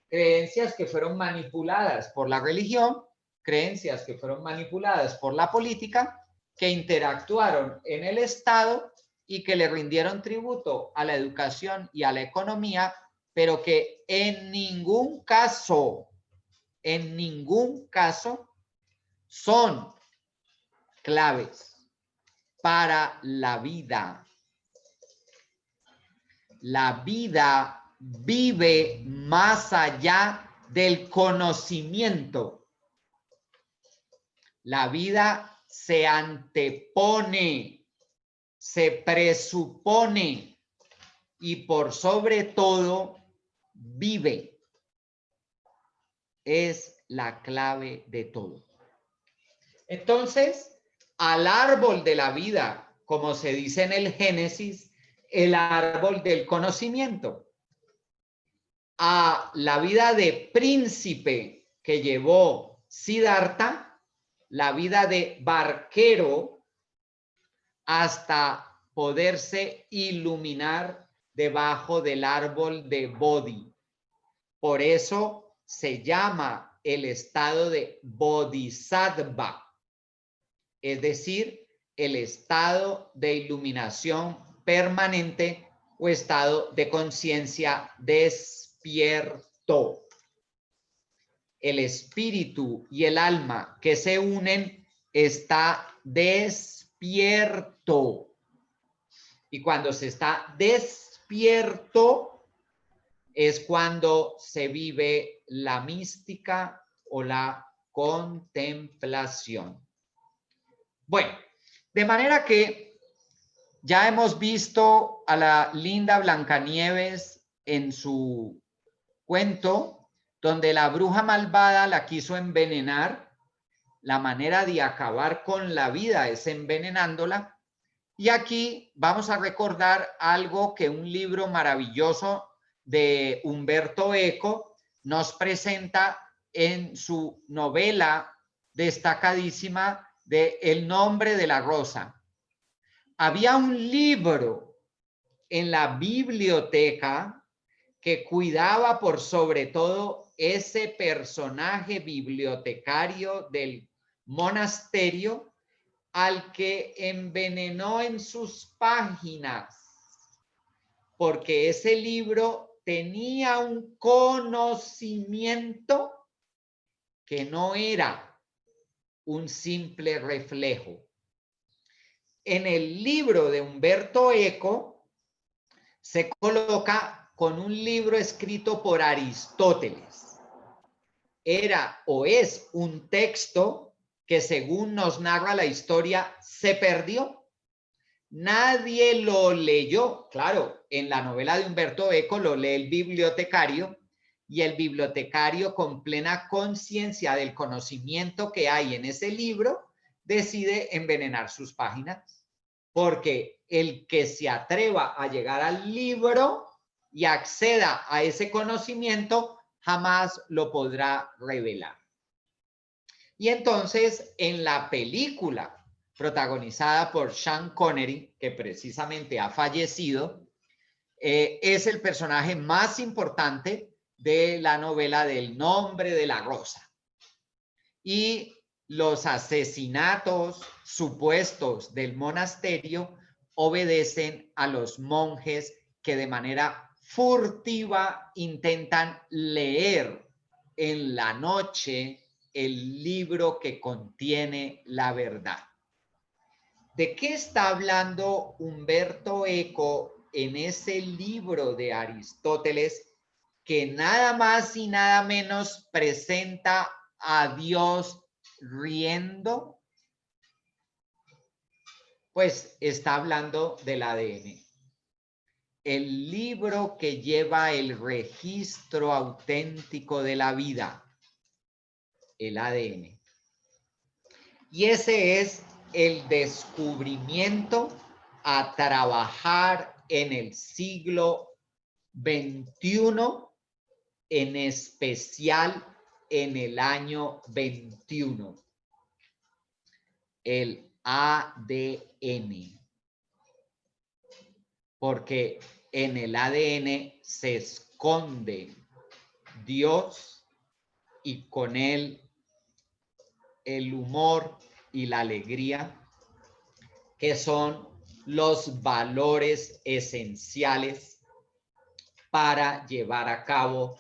Creencias que fueron manipuladas por la religión, creencias que fueron manipuladas por la política, que interactuaron en el Estado y que le rindieron tributo a la educación y a la economía, pero que en ningún caso son claves para la vida. La vida vive más allá del conocimiento. La vida se antepone, se presupone y por sobre todo vive. Es la clave de todo. Entonces, al árbol de la vida, como se dice en el Génesis, el árbol del conocimiento. A la vida de príncipe que llevó Siddhartha, la vida de barquero, hasta poderse iluminar debajo del árbol de Bodhi. Por eso se llama el estado de Bodhisattva, es decir, el estado de iluminación permanente o estado de conciencia despierto. El espíritu y el alma que se unen está despierto. Y cuando se está despierto es cuando se vive la mística o la contemplación. Bueno, de manera que ya hemos visto a la linda Blancanieves en su cuento, donde la bruja malvada la quiso envenenar. La manera de acabar con la vida es envenenándola. Y aquí vamos a recordar algo que un libro maravilloso de Umberto Eco nos presenta en su novela destacadísima de El nombre de la rosa. Había un libro en la biblioteca que cuidaba por sobre todo ese personaje bibliotecario del monasterio al que envenenó en sus páginas, porque ese libro tenía un conocimiento que no era un simple reflejo. En el libro de Umberto Eco se coloca con un libro escrito por Aristóteles. Era o es un texto que, según nos narra la historia, se perdió. Nadie lo leyó. Claro, en la novela de Umberto Eco lo lee el bibliotecario, y el bibliotecario, con plena conciencia del conocimiento que hay en ese libro, decide envenenar sus páginas, porque el que se atreva a llegar al libro y acceda a ese conocimiento jamás lo podrá revelar. Y entonces, en la película protagonizada por Sean Connery, que precisamente ha fallecido, es el personaje más importante de la novela del Nombre de la Rosa. Y los asesinatos supuestos del monasterio obedecen a los monjes que de manera furtiva intentan leer en la noche el libro que contiene la verdad. ¿De qué está hablando Umberto Eco en ese libro de Aristóteles que nada más y nada menos presenta a Dios riendo? Pues está hablando del ADN. El libro que lleva el registro auténtico de la vida, el ADN. Y ese es el descubrimiento a trabajar en el siglo XXI, en especial en el año 21. El ADN. Porque en el ADN se esconde Dios y con él el humor y la alegría, que son los valores esenciales para llevar a cabo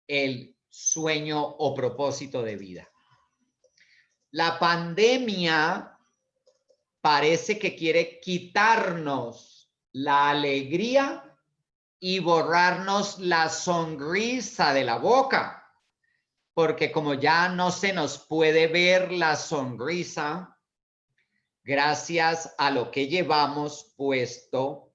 el sueño o propósito de vida. La pandemia parece que quiere quitarnos la alegría y borrarnos la sonrisa de la boca, porque como ya no se nos puede ver la sonrisa, gracias a lo que llevamos puesto,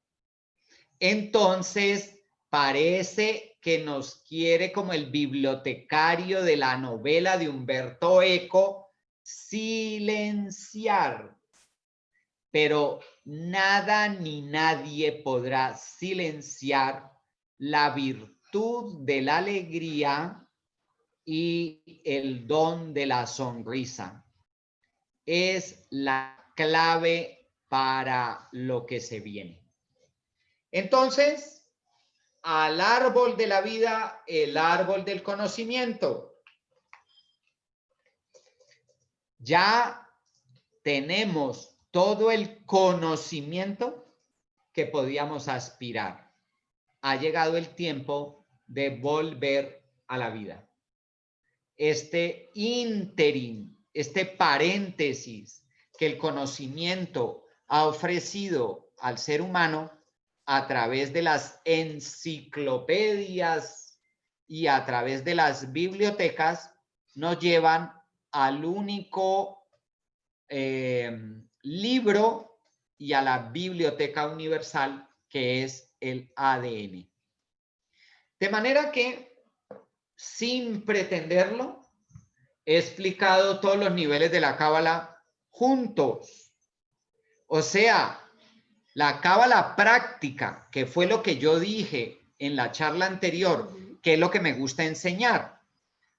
entonces parece que nos quiere, como el bibliotecario de la novela de Umberto Eco, silenciar. Pero nada ni nadie podrá silenciar la virtud de la alegría y el don de la sonrisa. Es la clave para lo que se viene. Entonces, al árbol de la vida, el árbol del conocimiento. Ya tenemos todo el conocimiento que podíamos aspirar. Ha llegado el tiempo de volver a la vida. Este ínterin, este paréntesis que el conocimiento ha ofrecido al ser humano a través de las enciclopedias y a través de las bibliotecas, nos llevan al único libro y a la biblioteca universal, que es el ADN. De manera que, sin pretenderlo, he explicado todos los niveles de la cábala juntos. O sea, la cábala práctica, que fue lo que yo dije en la charla anterior, que es lo que me gusta enseñar.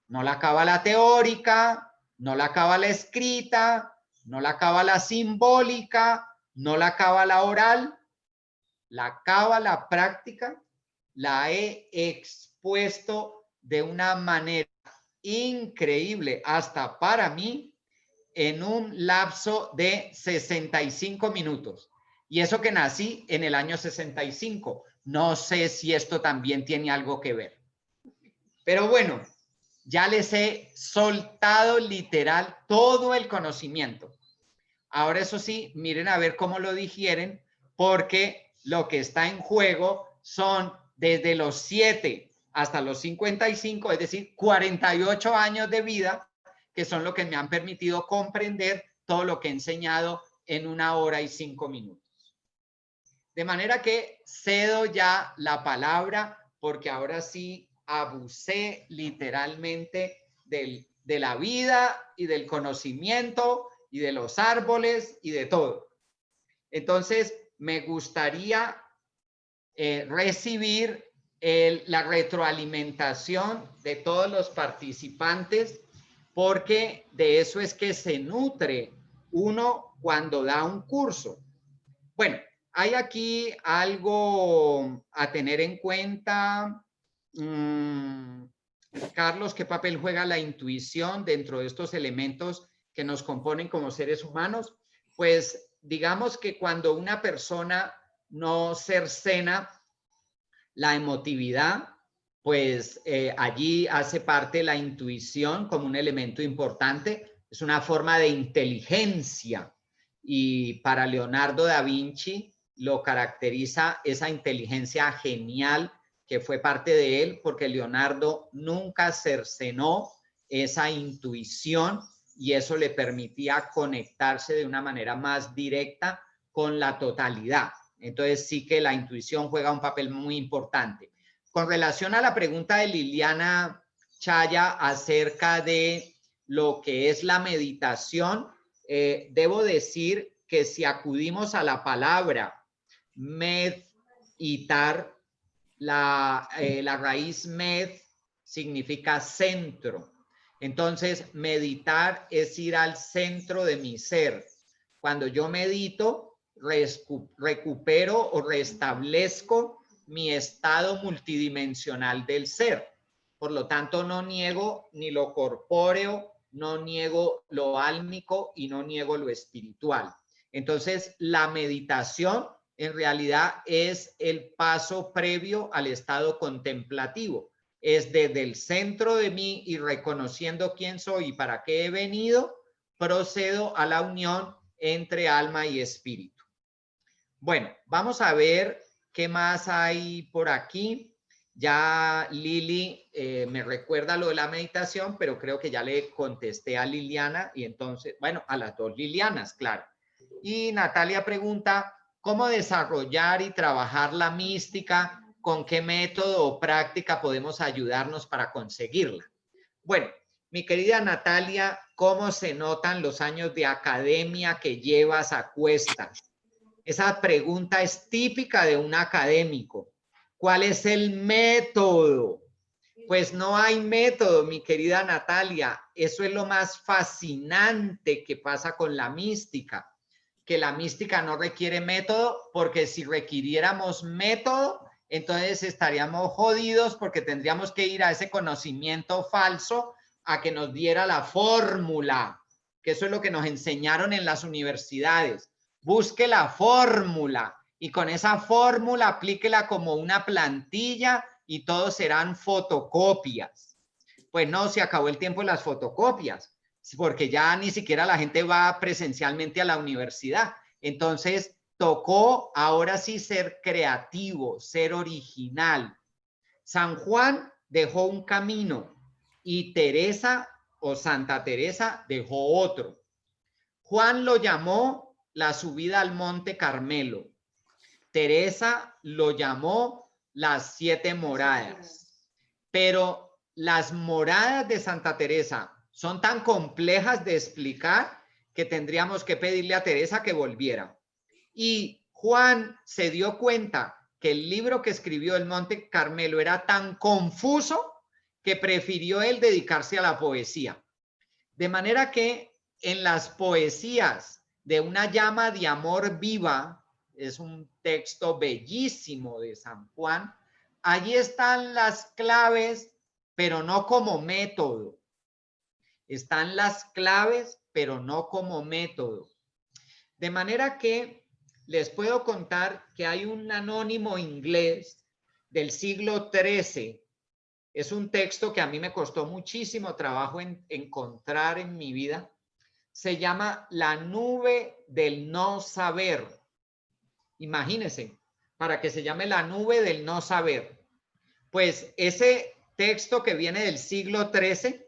No la cábala teórica, no la cábala escrita, no la cábala simbólica, no la cábala oral. La cábala práctica la he expuesto de una manera increíble, hasta para mí, en un lapso de 65 minutos. Y eso que nací en el año 65. No sé si esto también tiene algo que ver. Pero bueno, ya les he soltado literal todo el conocimiento. Ahora, eso sí, miren a ver cómo lo digieren, porque lo que está en juego son desde los 7 hasta los 55, es decir, 48 años de vida, que son lo que me han permitido comprender todo lo que he enseñado en 1 hora y 5 minutos. De manera que cedo ya la palabra, porque ahora sí abusé literalmente de la vida y del conocimiento y de los árboles y de todo. Entonces, me gustaría recibir la retroalimentación de todos los participantes, porque de eso es que se nutre uno cuando da un curso. Bueno, hay aquí algo a tener en cuenta. Carlos, ¿qué papel juega la intuición dentro de estos elementos que nos componen como seres humanos? Pues digamos que cuando una persona no cercena la emotividad, pues allí hace parte la intuición como un elemento importante. Es una forma de inteligencia y para Leonardo da Vinci lo caracteriza esa inteligencia genial que fue parte de él, porque Leonardo nunca cercenó esa intuición y eso le permitía conectarse de una manera más directa con la totalidad. Entonces sí que la intuición juega un papel muy importante. Con relación a la pregunta de Liliana Chaya acerca de lo que es la meditación, debo decir que si acudimos a la palabra meditar, la raíz med significa centro. Entonces, meditar es ir al centro de mi ser. Cuando yo medito, recupero o restablezco mi estado multidimensional del ser. Por lo tanto, no niego ni lo corpóreo, no niego lo álmico y no niego lo espiritual. Entonces, la meditación en realidad es el paso previo al estado contemplativo. Es desde el centro de mí y reconociendo quién soy y para qué he venido, procedo a la unión entre alma y espíritu. Bueno, vamos a ver qué más hay por aquí. Ya Lili me recuerda lo de la meditación, pero creo que ya le contesté a Liliana y entonces, bueno, a las dos Lilianas, claro. Y Natalia pregunta, ¿cómo desarrollar y trabajar la mística? ¿Con qué método o práctica podemos ayudarnos para conseguirla? Bueno, mi querida Natalia, ¿cómo se notan los años de academia que llevas a cuestas? Esa pregunta es típica de un académico. ¿Cuál es el método? Pues no hay método, mi querida Natalia. Eso es lo más fascinante que pasa con la mística, que la mística no requiere método, porque si requiriéramos método, entonces estaríamos jodidos porque tendríamos que ir a ese conocimiento falso a que nos diera la fórmula, que eso es lo que nos enseñaron en las universidades. Busque la fórmula y con esa fórmula aplíquela como una plantilla y todos serán fotocopias. Pues no, se acabó el tiempo de las fotocopias, porque ya ni siquiera la gente va presencialmente a la universidad. Entonces, tocó ahora sí ser creativo, ser original. San Juan dejó un camino y Teresa o Santa Teresa dejó otro. Juan lo llamó la subida al Monte Carmelo. Teresa lo llamó las 7 moradas. Pero las moradas de Santa Teresa son tan complejas de explicar que tendríamos que pedirle a Teresa que volviera. Y Juan se dio cuenta que el libro que escribió el Monte Carmelo era tan confuso que prefirió él dedicarse a la poesía. De manera que en las poesías de Una llama de amor viva, es un texto bellísimo de San Juan, allí están las claves, pero no como método. Están las claves, pero no como método. De manera que les puedo contar que hay un anónimo inglés del siglo XIII. Es un texto que a mí me costó muchísimo trabajo encontrar en mi vida. Se llama La nube del no saber. Imagínense, para que se llame La nube del no saber. Pues ese texto que viene del siglo XIII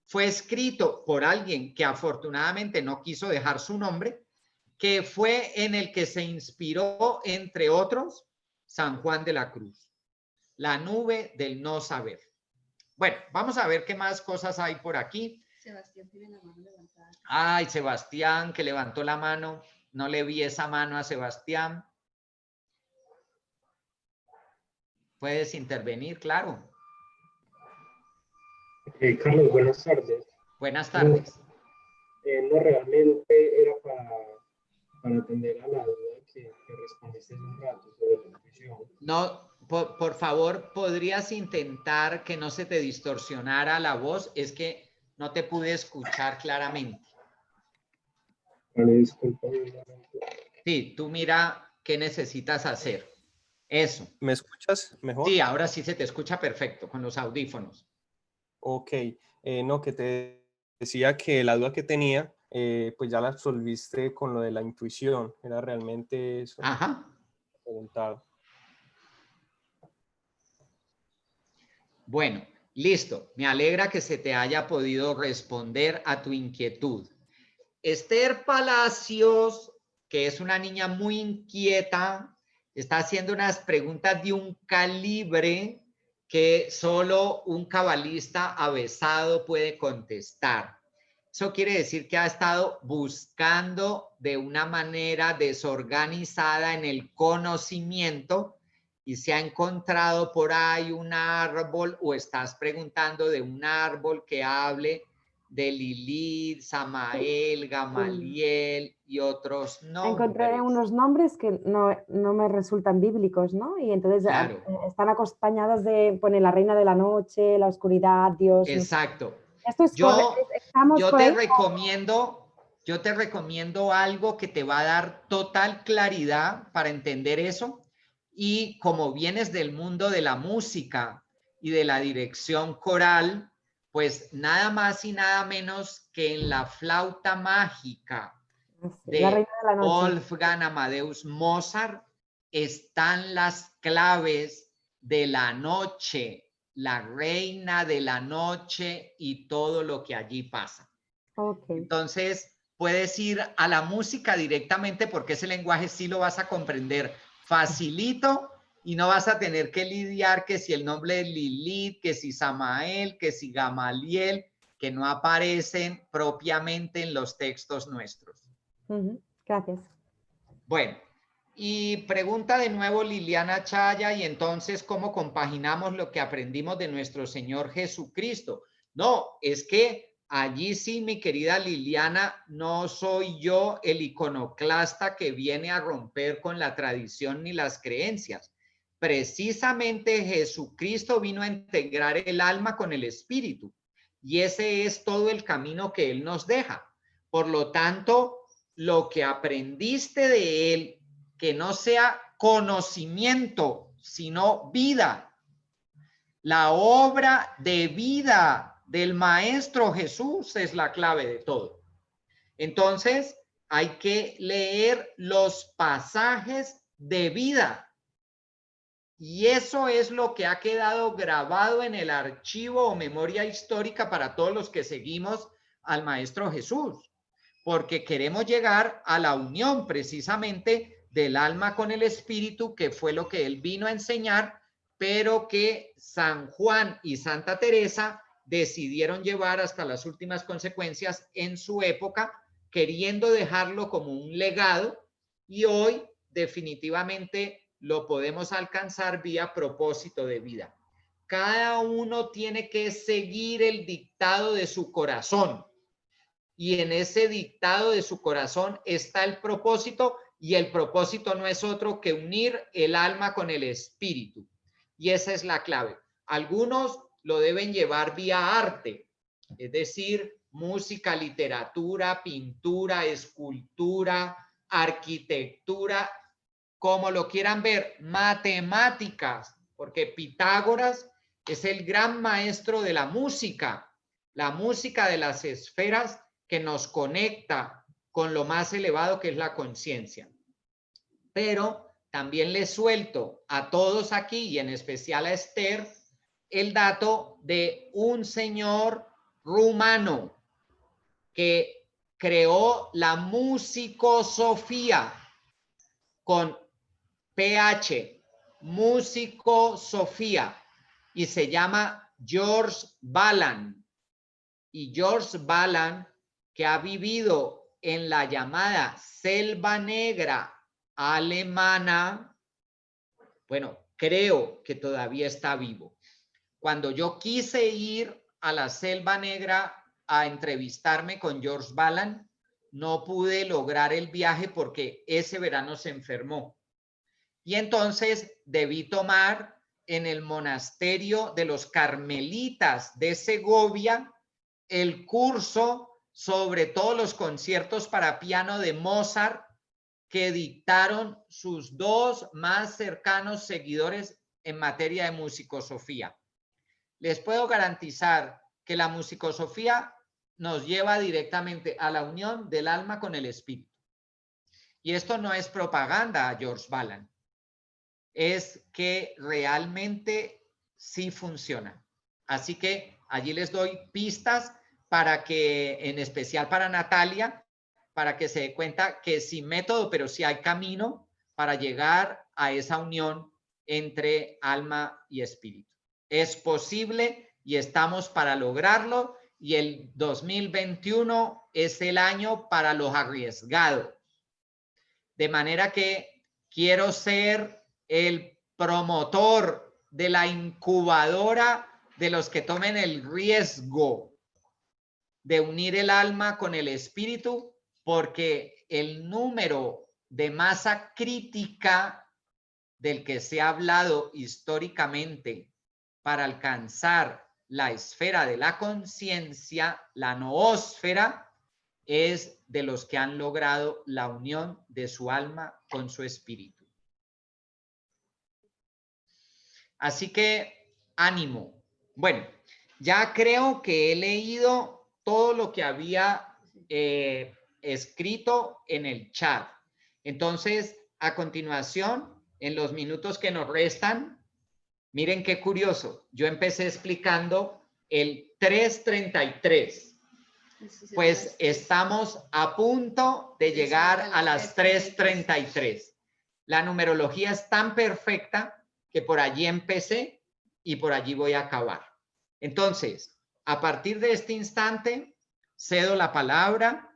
fue escrito por alguien que afortunadamente no quiso dejar su nombre, que fue en el que se inspiró, entre otros, San Juan de la Cruz. La nube del no saber. Bueno, vamos a ver qué más cosas hay por aquí. Sebastián tiene la mano levantada. Ay, Sebastián, que levantó la mano. No le vi esa mano a Sebastián. Puedes intervenir, claro. Carlos, buenas tardes. Buenas tardes. No, realmente era para atender a la duda que respondiste hace un rato sobre la intuición. No, por favor, ¿podrías intentar que no se te distorsionara la voz? Es que no te pude escuchar claramente. Vale, disculpa un momento. Sí, tú mira qué necesitas hacer. Eso. ¿Me escuchas mejor? Sí, ahora sí se te escucha perfecto con los audífonos. Ok, no, que te decía que la duda que tenía, pues ya la absolviste con lo de la intuición, era realmente eso, Ajá. preguntado. Bueno, listo. Me alegra que se te haya podido responder a tu inquietud. Esther Palacios, que es una niña muy inquieta, está haciendo unas preguntas de un calibre que solo un cabalista avesado puede contestar. Eso quiere decir que ha estado buscando de una manera desorganizada en el conocimiento y se ha encontrado por ahí un árbol, o estás preguntando de un árbol que hable de Lilith, Samael, Gamaliel y otros nombres. Encontré unos nombres que no me resultan bíblicos, ¿no? Y entonces Claro. están acompañados de, pone la reina de la noche, la oscuridad, Dios. Exacto. No sé. Esto es estamos Yo por te ahí. recomiendo algo que te va a dar total claridad para entender eso. Y como vienes del mundo de la música y de la dirección coral, pues nada más y nada menos que en la flauta mágica La reina de la de noche. Wolfgang Amadeus Mozart están las claves de la noche, la reina de la noche y todo lo que allí pasa. Okay. Entonces, puedes ir a la música directamente porque ese lenguaje sí lo vas a comprender facilito y no vas a tener que lidiar que si el nombre de Lilith, que si Samael, que si Gamaliel, que no aparecen propiamente en los textos nuestros. Gracias. Bueno, y pregunta de nuevo Liliana Chaya, y entonces, ¿cómo compaginamos lo que aprendimos de nuestro Señor Jesucristo? No, es que allí sí, mi querida Liliana, no soy yo el iconoclasta que viene a romper con la tradición ni las creencias. Precisamente Jesucristo vino a integrar el alma con el espíritu, y ese es todo el camino que Él nos deja. Por lo tanto, lo que aprendiste de Él, que no sea conocimiento, sino vida. La obra de vida del Maestro Jesús es la clave de todo. Entonces, hay que leer los pasajes de vida. Y eso es lo que ha quedado grabado en el archivo o memoria histórica para todos los que seguimos al Maestro Jesús, porque queremos llegar a la unión precisamente del alma con el espíritu, que fue lo que él vino a enseñar, pero que San Juan y Santa Teresa decidieron llevar hasta las últimas consecuencias en su época, queriendo dejarlo como un legado, y hoy definitivamente lo podemos alcanzar vía propósito de vida. Cada uno tiene que seguir el dictado de su corazón, y en ese dictado de su corazón está el propósito, y el propósito no es otro que unir el alma con el espíritu, y esa es la clave. Algunos lo deben llevar vía arte, es decir, música, literatura, pintura, escultura, arquitectura, como lo quieran ver, matemáticas, porque Pitágoras es el gran maestro de la música de las esferas, que nos conecta con lo más elevado, que es la conciencia. Pero también les suelto a todos aquí, y en especial a Esther, el dato de un señor rumano que creó la musicosofía con PH, musicosofía, y se llama George Balan. Y George Balan, que ha vivido en la llamada Selva Negra alemana, bueno, creo que todavía está vivo. Cuando yo quise ir a la Selva Negra a entrevistarme con George Balan, no pude lograr el viaje porque ese verano se enfermó. Y entonces debí tomar en el monasterio de los Carmelitas de Segovia el curso sobre todos los conciertos para piano de Mozart que dictaron sus dos más cercanos seguidores en materia de musicosofía. Les puedo garantizar que la musicosofía nos lleva directamente a la unión del alma con el espíritu. Y esto no es propaganda, George Balan. Es que realmente sí funciona. Así que allí les doy pistas para que, en especial para Natalia, para que se dé cuenta que sin método, pero sí hay camino para llegar a esa unión entre alma y espíritu. Es posible y estamos para lograrlo, y el 2021 es el año para los arriesgados. De manera que quiero ser el promotor de la incubadora de los que tomen el riesgo de unir el alma con el espíritu, porque el número de masa crítica del que se ha hablado históricamente para alcanzar la esfera de la conciencia, la noósfera, es de los que han logrado la unión de su alma con su espíritu. Así que ánimo. Bueno, ya creo que he leído todo lo que había escrito en el chat. Entonces, a continuación, en los minutos que nos restan, miren qué curioso. Yo empecé explicando el 333. Pues estamos a punto de llegar a las 3:33. La numerología es tan perfecta que por allí empecé y por allí voy a acabar. Entonces, a partir de este instante, cedo la palabra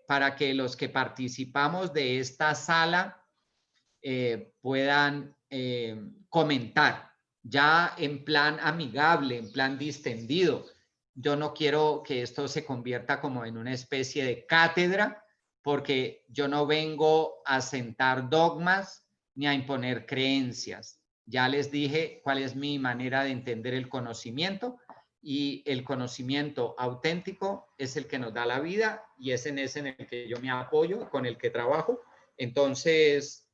para que los que participamos de esta sala puedan comentar, ya en plan amigable, en plan distendido. Yo no quiero que esto se convierta como en una especie de cátedra, porque yo no vengo a sentar dogmas ni a imponer creencias. Ya les dije cuál es mi manera de entender el conocimiento, y el conocimiento auténtico es el que nos da la vida, y es en ese en el que yo me apoyo, con el que trabajo. Entonces,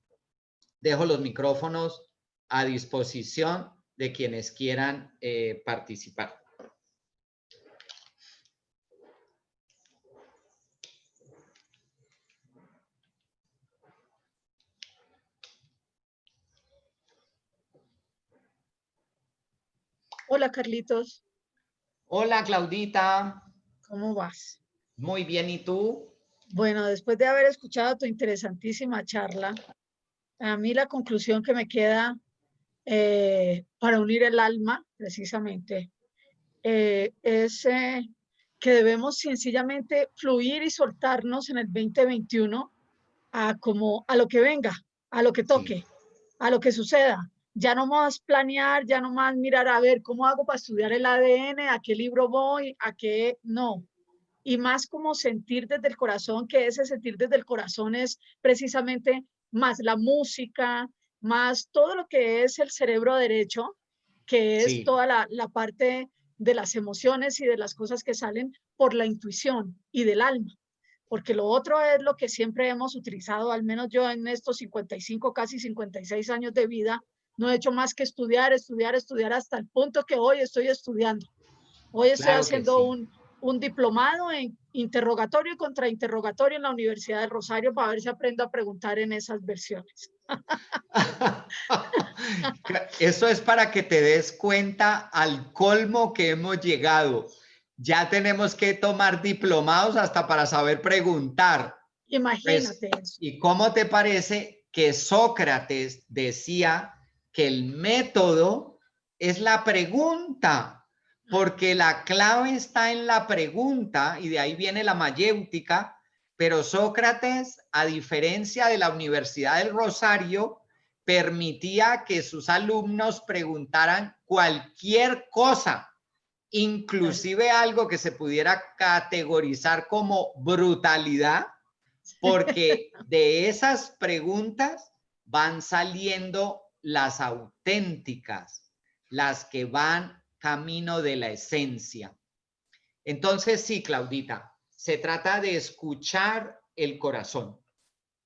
dejo los micrófonos a disposición de quienes quieran participar. Hola, Carlitos. Hola, Claudita. ¿Cómo vas? Muy bien, ¿y tú? Bueno, después de haber escuchado tu interesantísima charla, a mí la conclusión que me queda para unir el alma, precisamente, es que debemos sencillamente fluir y soltarnos en el 2021 a lo que venga, a lo que toque, Sí. a lo que suceda. Ya no más planear, ya no más mirar a ver cómo hago para estudiar el ADN, a qué libro voy, a qué no. Y más como sentir desde el corazón, que ese sentir desde el corazón es precisamente más la música, más todo lo que es el cerebro derecho, que es Sí. toda la parte de las emociones y de las cosas que salen por la intuición y del alma. Porque lo otro es lo que siempre hemos utilizado, al menos yo en estos 55, casi 56 años de vida, no he hecho más que estudiar, estudiar, estudiar, hasta el punto que hoy estoy estudiando. Hoy estoy Claro que haciendo sí. un diplomado en interrogatorio y contrainterrogatorio en la Universidad del Rosario para ver si aprendo a preguntar en esas versiones. Eso es para que te des cuenta al colmo que hemos llegado. Ya tenemos que tomar diplomados hasta para saber preguntar. Imagínate eso. ¿Y cómo te parece que Sócrates decía que el método es la pregunta? Porque la clave está en la pregunta, y de ahí viene la mayéutica. Pero Sócrates, a diferencia de la Universidad del Rosario, permitía que sus alumnos preguntaran cualquier cosa, inclusive algo que se pudiera categorizar como brutalidad, porque de esas preguntas van saliendo las auténticas, las que van camino de la esencia. Entonces, sí, Claudita, se trata de escuchar el corazón.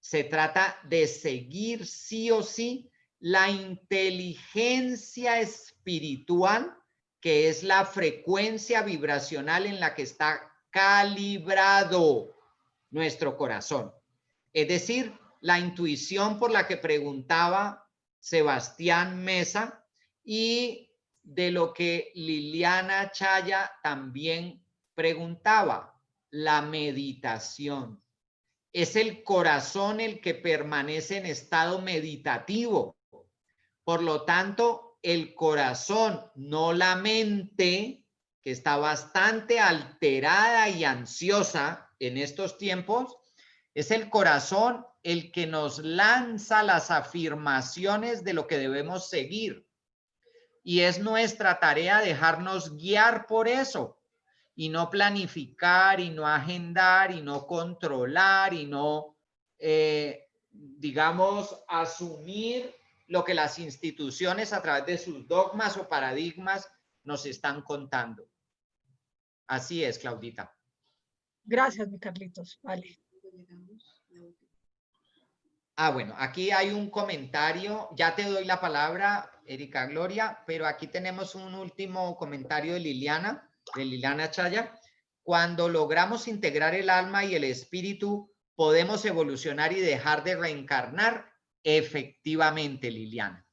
Se trata de seguir sí o sí la inteligencia espiritual, que es la frecuencia vibracional en la que está calibrado nuestro corazón. Es decir, la intuición por la que preguntaba Sebastián Mesa y de lo que Liliana Chaya también preguntaba, la meditación. Es el corazón el que permanece en estado meditativo. Por lo tanto, el corazón, no la mente, que está bastante alterada y ansiosa en estos tiempos, es el corazón el que nos lanza las afirmaciones de lo que debemos seguir. Y es nuestra tarea dejarnos guiar por eso. Y no planificar, y no agendar, y no controlar, y no, digamos, asumir lo que las instituciones a través de sus dogmas o paradigmas nos están contando. Así es, Claudita. Gracias, mi Carlitos. Vale. Bueno, aquí hay un comentario. Ya te doy la palabra, Erika Gloria, pero aquí tenemos un último comentario de Liliana Chaya. Cuando logramos integrar el alma y el espíritu, podemos evolucionar y dejar de reencarnar. Efectivamente, Liliana.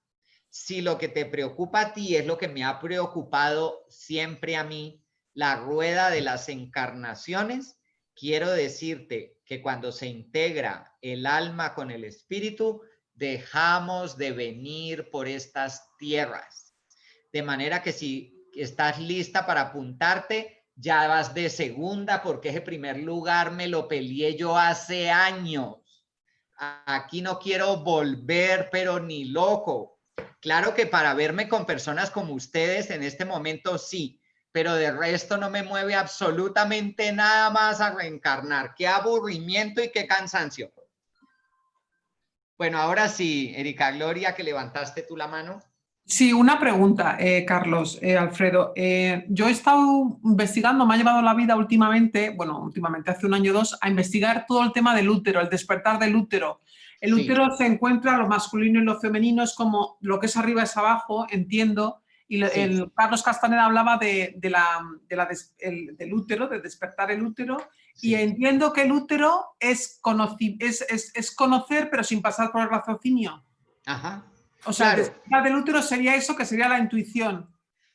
Si lo que te preocupa a ti es lo que me ha preocupado siempre a mí, la rueda de las encarnaciones, quiero decirte que cuando se integra el alma con el espíritu, dejamos de venir por estas tierras. De manera que si estás lista para apuntarte, ya vas de segunda, porque ese primer lugar me lo peleé yo hace años. Aquí no quiero volver, pero ni loco. Claro que para verme con personas como ustedes en este momento sí, pero de resto no me mueve absolutamente nada más a reencarnar. Qué aburrimiento y qué cansancio. Bueno, ahora sí, Erika Gloria, que levantaste tú la mano. Sí, una pregunta, Carlos, Alfredo. Yo he estado investigando, me ha llevado la vida últimamente, bueno, últimamente hace un año o dos, a investigar todo el tema del útero, el despertar del útero. El útero se encuentra, lo masculino y lo femenino, es como lo que es arriba es abajo, entiendo. Y el Carlos Castaneda hablaba del útero, de despertar el útero. Sí. Y entiendo que el útero es conocer, pero sin pasar por el raciocinio. Ajá. O sea, claro. El despertar del útero sería eso, que sería la intuición.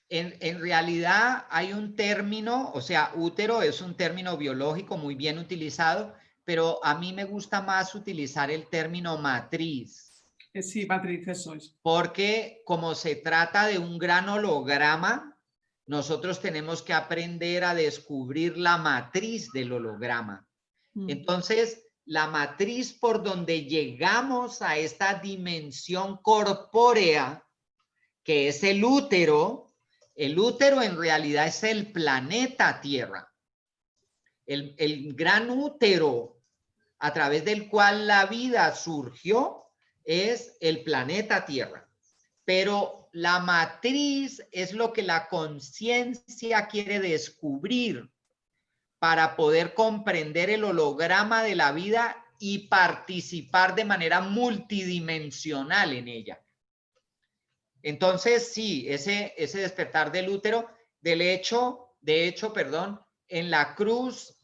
En realidad hay un término, o sea, útero es un término biológico muy bien utilizado, pero a mí me gusta más utilizar el término matriz. Sí, matriz, eso es. Porque como se trata de un gran holograma, nosotros tenemos que aprender a descubrir la matriz del holograma. Entonces, la matriz por donde llegamos a esta dimensión corpórea, que es el útero en realidad es el planeta Tierra. El gran útero a través del cual la vida surgió es el planeta Tierra. Pero la matriz es lo que la conciencia quiere descubrir para poder comprender el holograma de la vida y participar de manera multidimensional en ella. Entonces, sí, ese despertar del útero, de hecho, en la cruz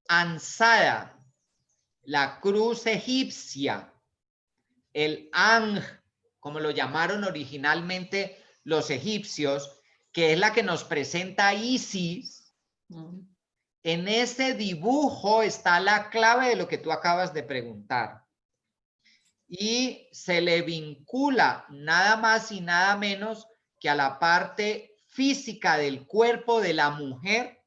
ansada, la cruz egipcia, el Ang, como lo llamaron originalmente los egipcios, que es la que nos presenta Isis, en ese dibujo está la clave de lo que tú acabas de preguntar. Y se le vincula nada más y nada menos que a la parte física del cuerpo de la mujer,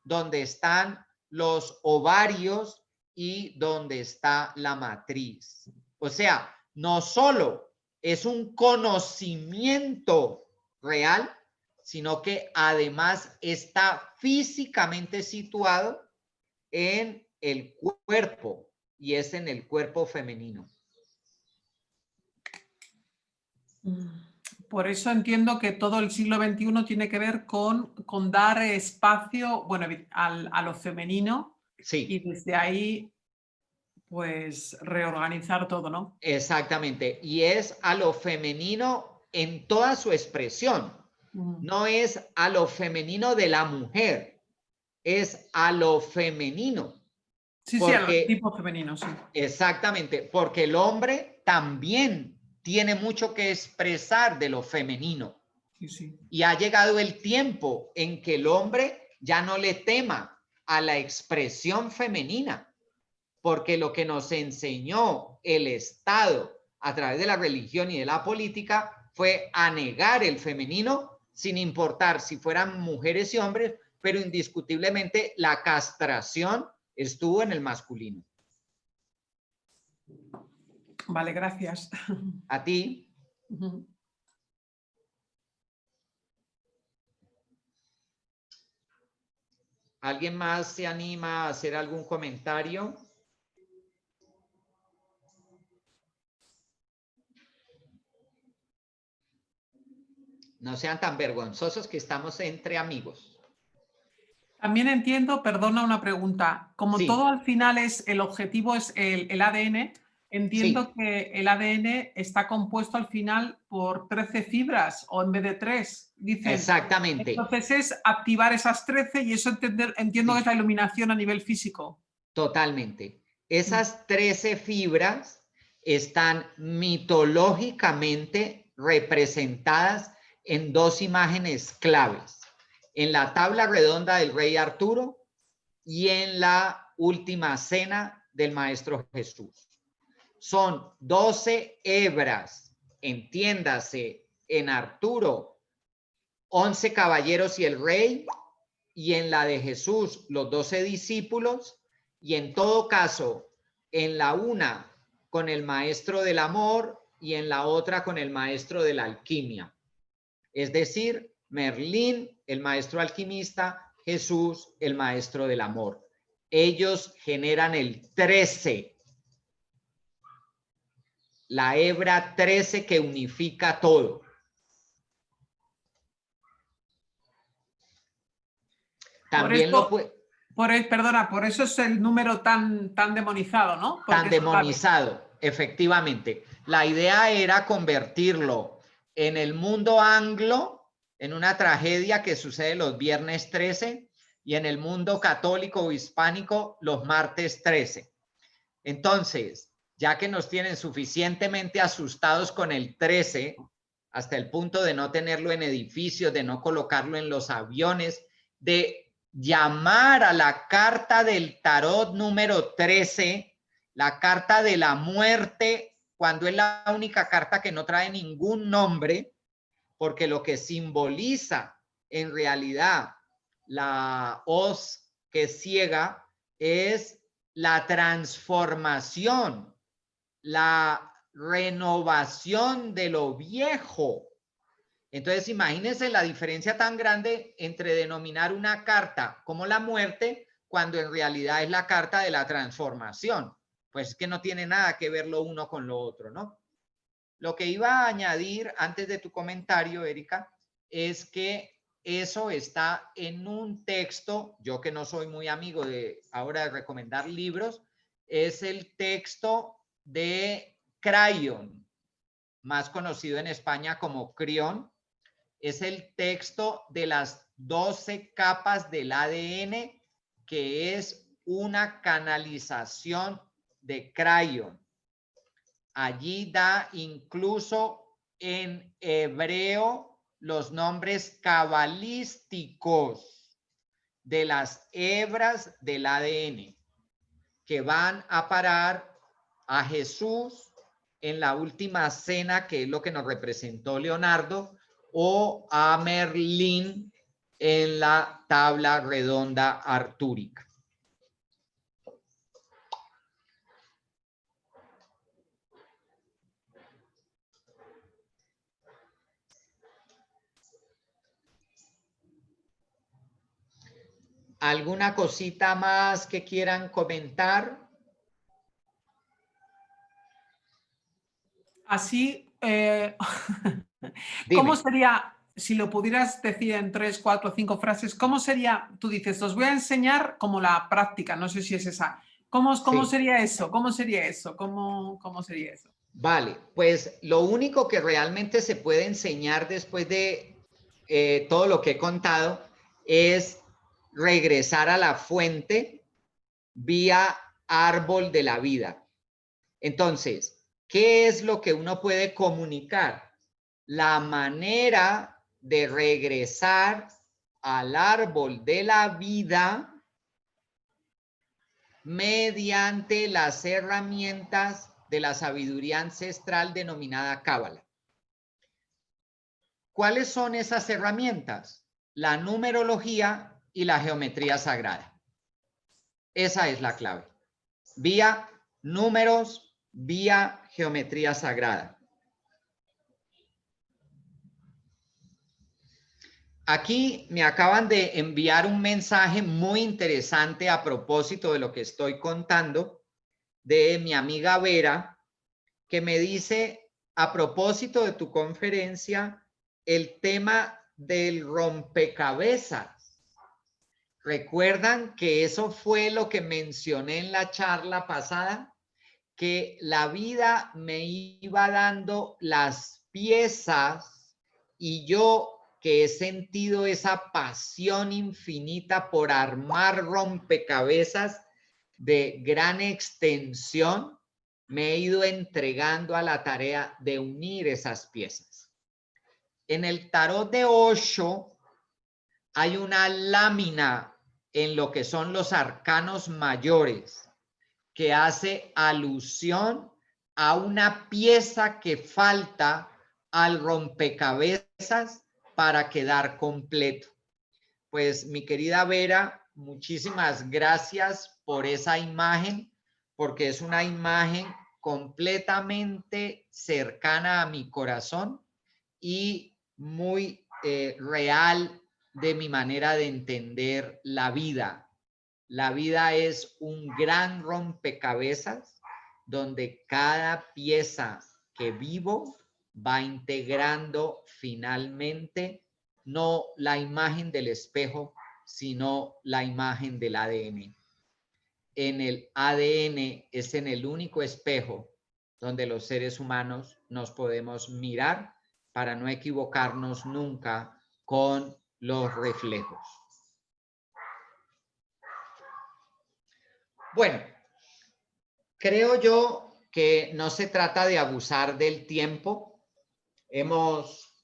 donde están los ovarios y donde está la matriz. O sea, no solo es un conocimiento real, sino que además está físicamente situado en el cuerpo, y es en el cuerpo femenino. Por eso entiendo que todo el siglo XXI tiene que ver con dar espacio, bueno, a lo femenino, Sí. y desde ahí, pues, reorganizar todo, ¿no? Exactamente. Y es a lo femenino en toda su expresión. No es a lo femenino de la mujer, es a lo femenino. Sí, Porque, sí, al tipo femenino, sí. Exactamente, porque el hombre también tiene mucho que expresar de lo femenino. Sí, sí. Y ha llegado el tiempo en que el hombre ya no le tema a la expresión femenina, porque lo que nos enseñó el Estado a través de la religión y de la política fue a negar el femenino, sin importar si fueran mujeres y hombres, pero indiscutiblemente la castración estuvo en el masculino. Vale, gracias. A ti. ¿Alguien más se anima a hacer algún comentario? No sean tan vergonzosos, que estamos entre amigos. También entiendo, perdona una pregunta, como Sí. todo al final el objetivo es el ADN, entiendo Sí. que el ADN está compuesto al final por 13 fibras o en vez de 3, dicen. Exactamente. Entonces es activar esas 13 y eso entiendo Sí. que es la iluminación a nivel físico. Totalmente. Esas 13 fibras están mitológicamente representadas en dos imágenes claves: en la tabla redonda del rey Arturo y en la última cena del Maestro Jesús. Son 12 hebras, entiéndase, en Arturo, 11 caballeros y el rey, y en la de Jesús, los 12 discípulos, y en todo caso, en la una con el maestro del amor y en la otra con el maestro de la alquimia. Es decir, Merlín, el maestro alquimista, Jesús, el maestro del amor. Ellos generan el 13, la hebra 13 que unifica todo. También perdona, por eso es el número tan demonizado, ¿no? Porque tan demonizado, efectivamente. La idea era convertirlo en el mundo anglo, en una tragedia que sucede los viernes 13, y en el mundo católico o hispánico los martes 13. Entonces, ya que nos tienen suficientemente asustados con el 13, hasta el punto de no tenerlo en edificios, de no colocarlo en los aviones, de llamar a la carta del tarot número 13, la carta de la muerte, cuando es la única carta que no trae ningún nombre, porque lo que simboliza en realidad la hoz que ciega es la transformación, la renovación de lo viejo. Entonces, imagínense la diferencia tan grande entre denominar una carta como la muerte, cuando en realidad es la carta de la transformación. Pues es que no tiene nada que ver lo uno con lo otro, ¿no? Lo que iba a añadir antes de tu comentario, Erika, es que eso está en un texto, yo que no soy muy amigo de ahora de recomendar libros, es el texto de Crayon, más conocido en España como Crión. Es el texto de las 12 capas del ADN, que es una canalización de Crayon. Allí da incluso en hebreo los nombres cabalísticos de las hebras del ADN que van a parar a Jesús en la última cena, que es lo que nos representó Leonardo, o a Merlín en la tabla redonda artúrica. ¿Alguna cosita más que quieran comentar? Así, Dime. ¿cómo sería, si lo pudieras decir en 3, 4, 5 frases, cómo sería, tú dices, os voy a enseñar como la práctica, no sé si es esa. ¿Cómo Sí. sería eso? ¿Cómo sería eso? ¿Cómo sería eso? Vale, pues lo único que realmente se puede enseñar después de todo lo que he contado es regresar a la fuente vía árbol de la vida. Entonces, ¿qué es lo que uno puede comunicar? La manera de regresar al árbol de la vida mediante las herramientas de la sabiduría ancestral denominada Cábala. ¿Cuáles son esas herramientas? La numerología y la geometría sagrada. Esa es la clave. Vía números, vía geometría sagrada. Aquí me acaban de enviar un mensaje muy interesante a propósito de lo que estoy contando de mi amiga Vera, que me dice, a propósito de tu conferencia, el tema del rompecabezas. ¿Recuerdan que eso fue lo que mencioné en la charla pasada? Que la vida me iba dando las piezas y yo, que he sentido esa pasión infinita por armar rompecabezas de gran extensión, me he ido entregando a la tarea de unir esas piezas. En el tarot de Osho hay una lámina en lo que son los arcanos mayores que hace alusión a una pieza que falta al rompecabezas para quedar completo. Pues mi querida Vera, muchísimas gracias por esa imagen, porque es una imagen completamente cercana a mi corazón y muy real de mi manera de entender la vida. La vida es un gran rompecabezas donde cada pieza que vivo va integrando finalmente no la imagen del espejo, sino la imagen del ADN. En el ADN es en el único espejo donde los seres humanos nos podemos mirar para no equivocarnos nunca con los reflejos. Bueno, creo yo que no se trata de abusar del tiempo. Hemos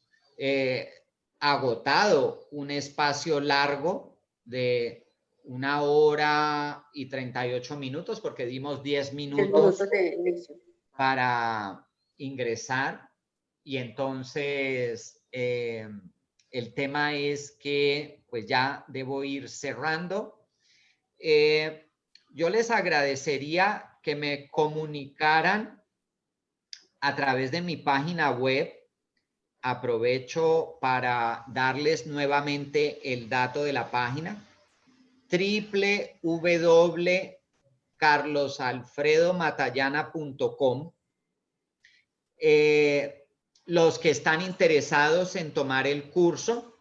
agotado un espacio largo de 1 hora y 38 minutos porque dimos 10 minutos para ingresar y entonces el tema es que pues ya debo ir cerrando. Yo les agradecería que me comunicaran a través de mi página web. Aprovecho para darles nuevamente el dato de la página: www.carlosalfredomatallana.com. Los que están interesados en tomar el curso,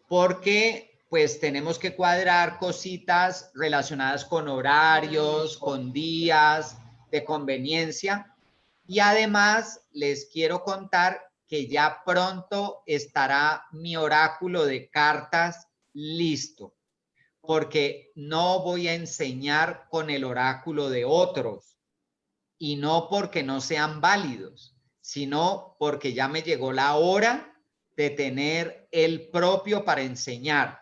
porque pues tenemos que cuadrar cositas relacionadas con horarios, con días de conveniencia. Y además les quiero contar que ya pronto estará mi oráculo de cartas listo, porque no voy a enseñar con el oráculo de otros, y no porque no sean válidos, sino porque ya me llegó la hora de tener el propio para enseñar.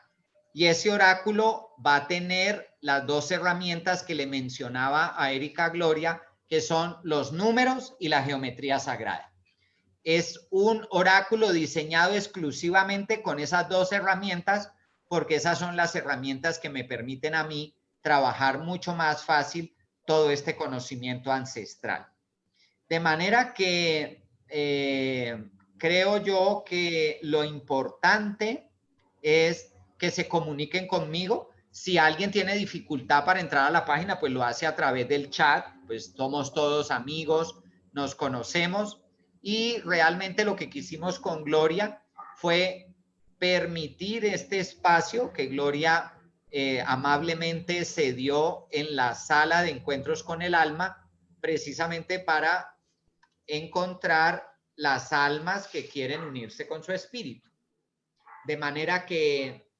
Y ese oráculo va a tener las 2 herramientas que le mencionaba a Erika Gloria, que son los números y la geometría sagrada. Es un oráculo diseñado exclusivamente con esas 2 herramientas, porque esas son las herramientas que me permiten a mí trabajar mucho más fácil todo este conocimiento ancestral. De manera que creo yo que lo importante es que se comuniquen conmigo. Si alguien tiene dificultad para entrar a la página, pues lo hace a través del chat, pues somos todos amigos, nos conocemos y realmente lo que quisimos con Gloria fue permitir este espacio que Gloria amablemente cedió en la sala de encuentros con el alma, precisamente para encontrar las almas que quieren unirse con su espíritu. De manera que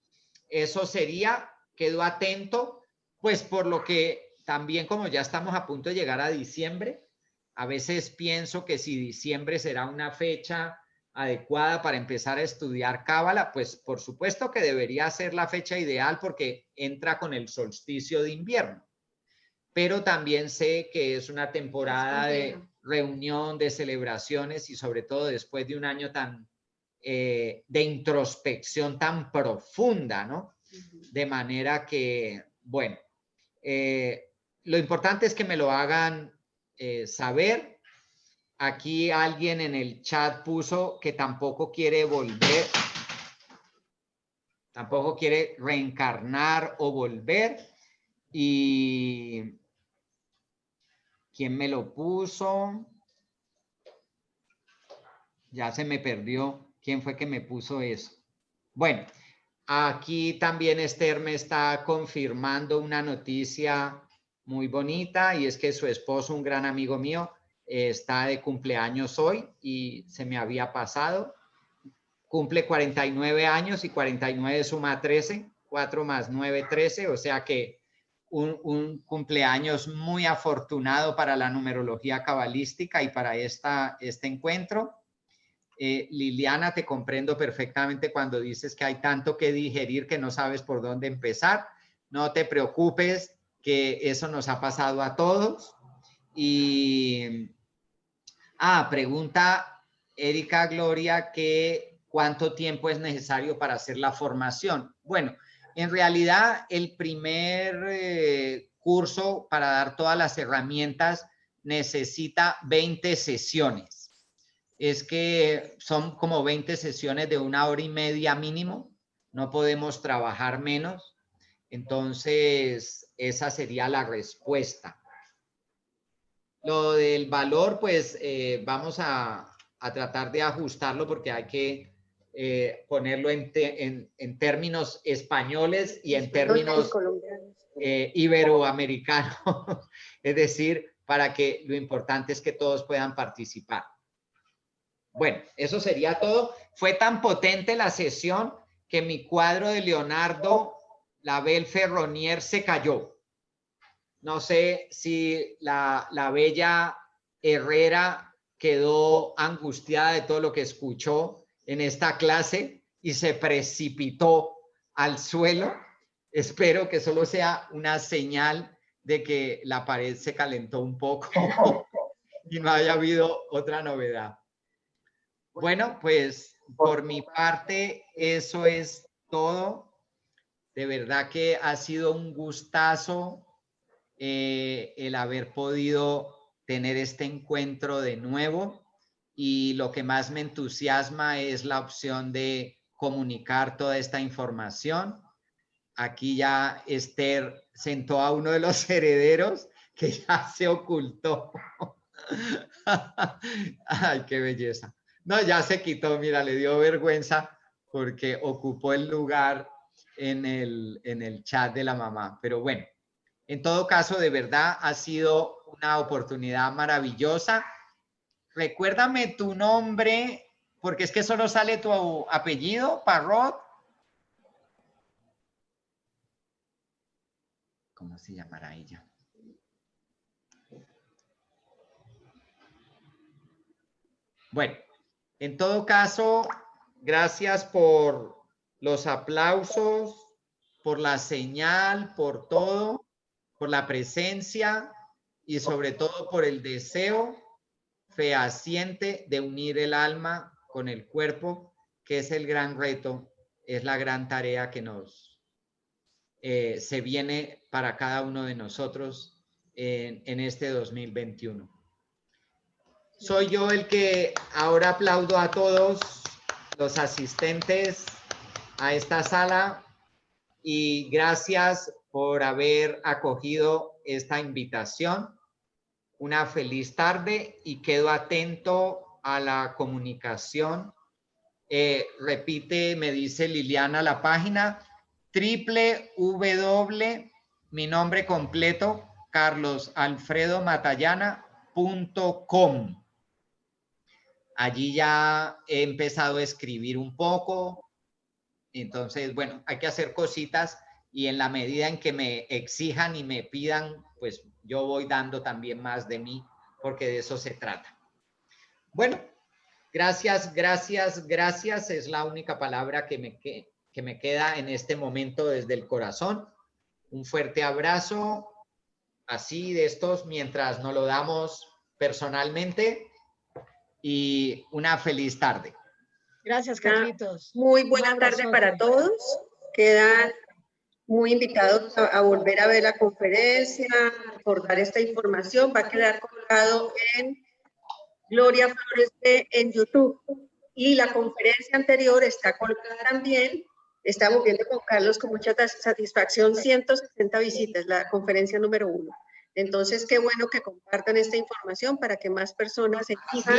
eso sería, quedo atento, pues por lo que también como ya estamos a punto de llegar a diciembre, a veces pienso que si diciembre será una fecha adecuada para empezar a estudiar Cábala, pues por supuesto que debería ser la fecha ideal porque entra con el solsticio de invierno. Pero también sé que es una temporada de reunión, de celebraciones y sobre todo después de un año tan de introspección tan profunda, ¿no? De manera que, bueno, lo importante es que me lo hagan saber. Aquí alguien en el chat puso que tampoco quiere volver, tampoco quiere reencarnar o volver. Y ¿quién me lo puso? Ya se me perdió. ¿Quién fue que me puso eso? Bueno, aquí también Esther me está confirmando una noticia muy bonita y es que su esposo, un gran amigo mío, está de cumpleaños hoy y se me había pasado. Cumple 49 años y 49 suma 13, 4 más 9, 13, o sea que un cumpleaños muy afortunado para la numerología cabalística y para este encuentro. Liliana, te comprendo perfectamente cuando dices que hay tanto que digerir que no sabes por dónde empezar. No te preocupes, que eso nos ha pasado a todos. Y pregunta Erika Gloria que ¿cuánto tiempo es necesario para hacer la formación? Bueno, en realidad el primer curso para dar todas las herramientas necesita 20 sesiones. Es que son como 20 sesiones de 1 hora y media mínimo. No podemos trabajar menos. Entonces, esa sería la respuesta. Lo del valor, pues vamos a tratar de ajustarlo porque hay que ponerlo en términos españoles y en términos iberoamericanos. Es decir, para que lo importante es que todos puedan participar. Bueno, eso sería todo. Fue tan potente la sesión que mi cuadro de Leonardo Label Ferronier se cayó. No sé si la bella Herrera quedó angustiada de todo lo que escuchó en esta clase y se precipitó al suelo. Espero que solo sea una señal de que la pared se calentó un poco y no haya habido otra novedad. Bueno, pues por mi parte eso es todo. De verdad que ha sido un gustazo el haber podido tener este encuentro de nuevo y lo que más me entusiasma es la opción de comunicar toda esta información. Aquí ya Esther sentó a uno de los herederos que ya se ocultó. Ay, qué belleza. No, ya se quitó, mira, le dio vergüenza porque ocupó el lugar en el chat de la mamá. Pero bueno, en todo caso, de verdad ha sido una oportunidad maravillosa. Recuérdame tu nombre, porque es que solo sale tu apellido, Parrot. ¿Cómo se llamará ella? Bueno, en todo caso, gracias por los aplausos, por la señal, por todo, por la presencia y sobre todo por el deseo fehaciente de unir el alma con el cuerpo, que es el gran reto, es la gran tarea que se viene para cada uno de nosotros en este 2021. Soy yo el que ahora aplaudo a todos los asistentes a esta sala y gracias por haber acogido esta invitación. Una feliz tarde y quedo atento a la comunicación. Repite, me dice Liliana, la página www, mi nombre completo, carlosalfredomatallana.com. Allí ya he empezado a escribir un poco. Entonces, bueno, hay que hacer cositas y en la medida en que me exijan y me pidan, pues yo voy dando también más de mí, porque de eso se trata. Bueno, gracias, gracias, gracias. Es la única palabra que me queda en este momento desde el corazón. Un fuerte abrazo, así de estos, mientras nos lo damos personalmente, y una feliz tarde. Gracias, Carlitos. Muy buena tarde para todos. Quedan muy invitados a volver a ver la conferencia, a recordar esta información. Va a quedar colgado en Gloria Flores en YouTube. Y la conferencia anterior está colgada también. Estamos viendo con Carlos con mucha satisfacción 160 visitas, la conferencia número 1. Entonces, qué bueno que compartan esta información para que más personas se fijan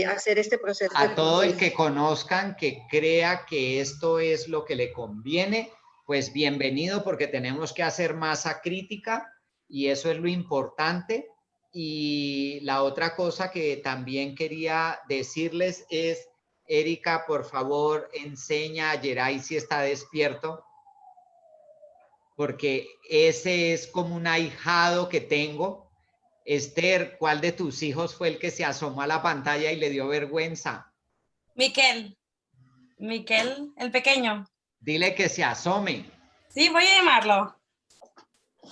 hacer este proceso. A todo el que conozcan, que crea que esto es lo que le conviene, pues bienvenido, porque tenemos que hacer masa crítica y eso es lo importante. Y la otra cosa que también quería decirles es, Erika, por favor, enseña a Geray si está despierto, porque ese es como un ahijado que tengo. Esther, ¿cuál de tus hijos fue el que se asomó a la pantalla y le dio vergüenza? Miquel, el pequeño. Dile que se asome. Sí, voy a llamarlo.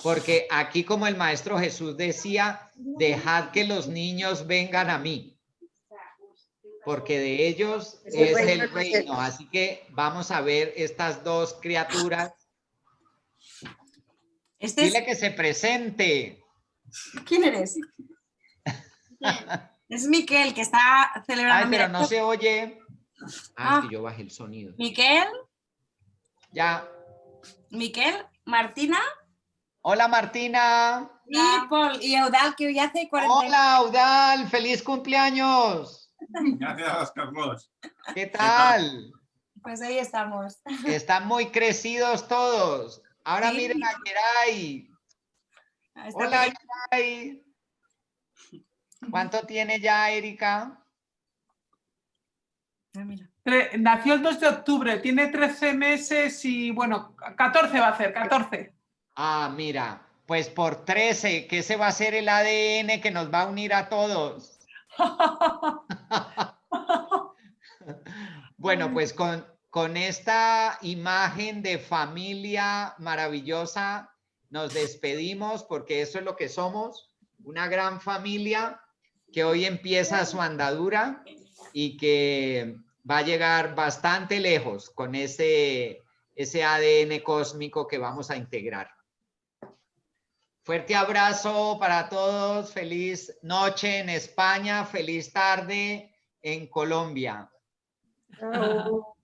Porque aquí, como el Maestro Jesús decía, dejad que los niños vengan a mí, porque de ellos es el reino. Así que vamos a ver estas dos criaturas. Dile que se presente. ¿Quién eres? Es Miquel, que está celebrando. Ay, pero no se oye. Es que yo bajé el sonido. Miquel. Ya. Miquel, Martina. Hola, Martina. Y Paul y Eudal, que hoy hace 40. Hola, Eudal, feliz cumpleaños. Gracias, Carlos. ¿Qué tal? Pues ahí estamos. Están muy crecidos todos. Ahora sí. Miren a Geray. Hola, Geray. ¿Cuánto tiene ya, Erika? Nació el 2 de octubre, tiene 13 meses y, bueno, 14 va a hacer, 14. Ah, mira, pues por 13, que ese va a ser el ADN que nos va a unir a todos. Bueno, pues con esta imagen de familia maravillosa nos despedimos, porque eso es lo que somos, una gran familia que hoy empieza su andadura y que va a llegar bastante lejos con ese ADN cósmico que vamos a integrar. Fuerte abrazo para todos, feliz noche en España, feliz tarde en Colombia. Chao.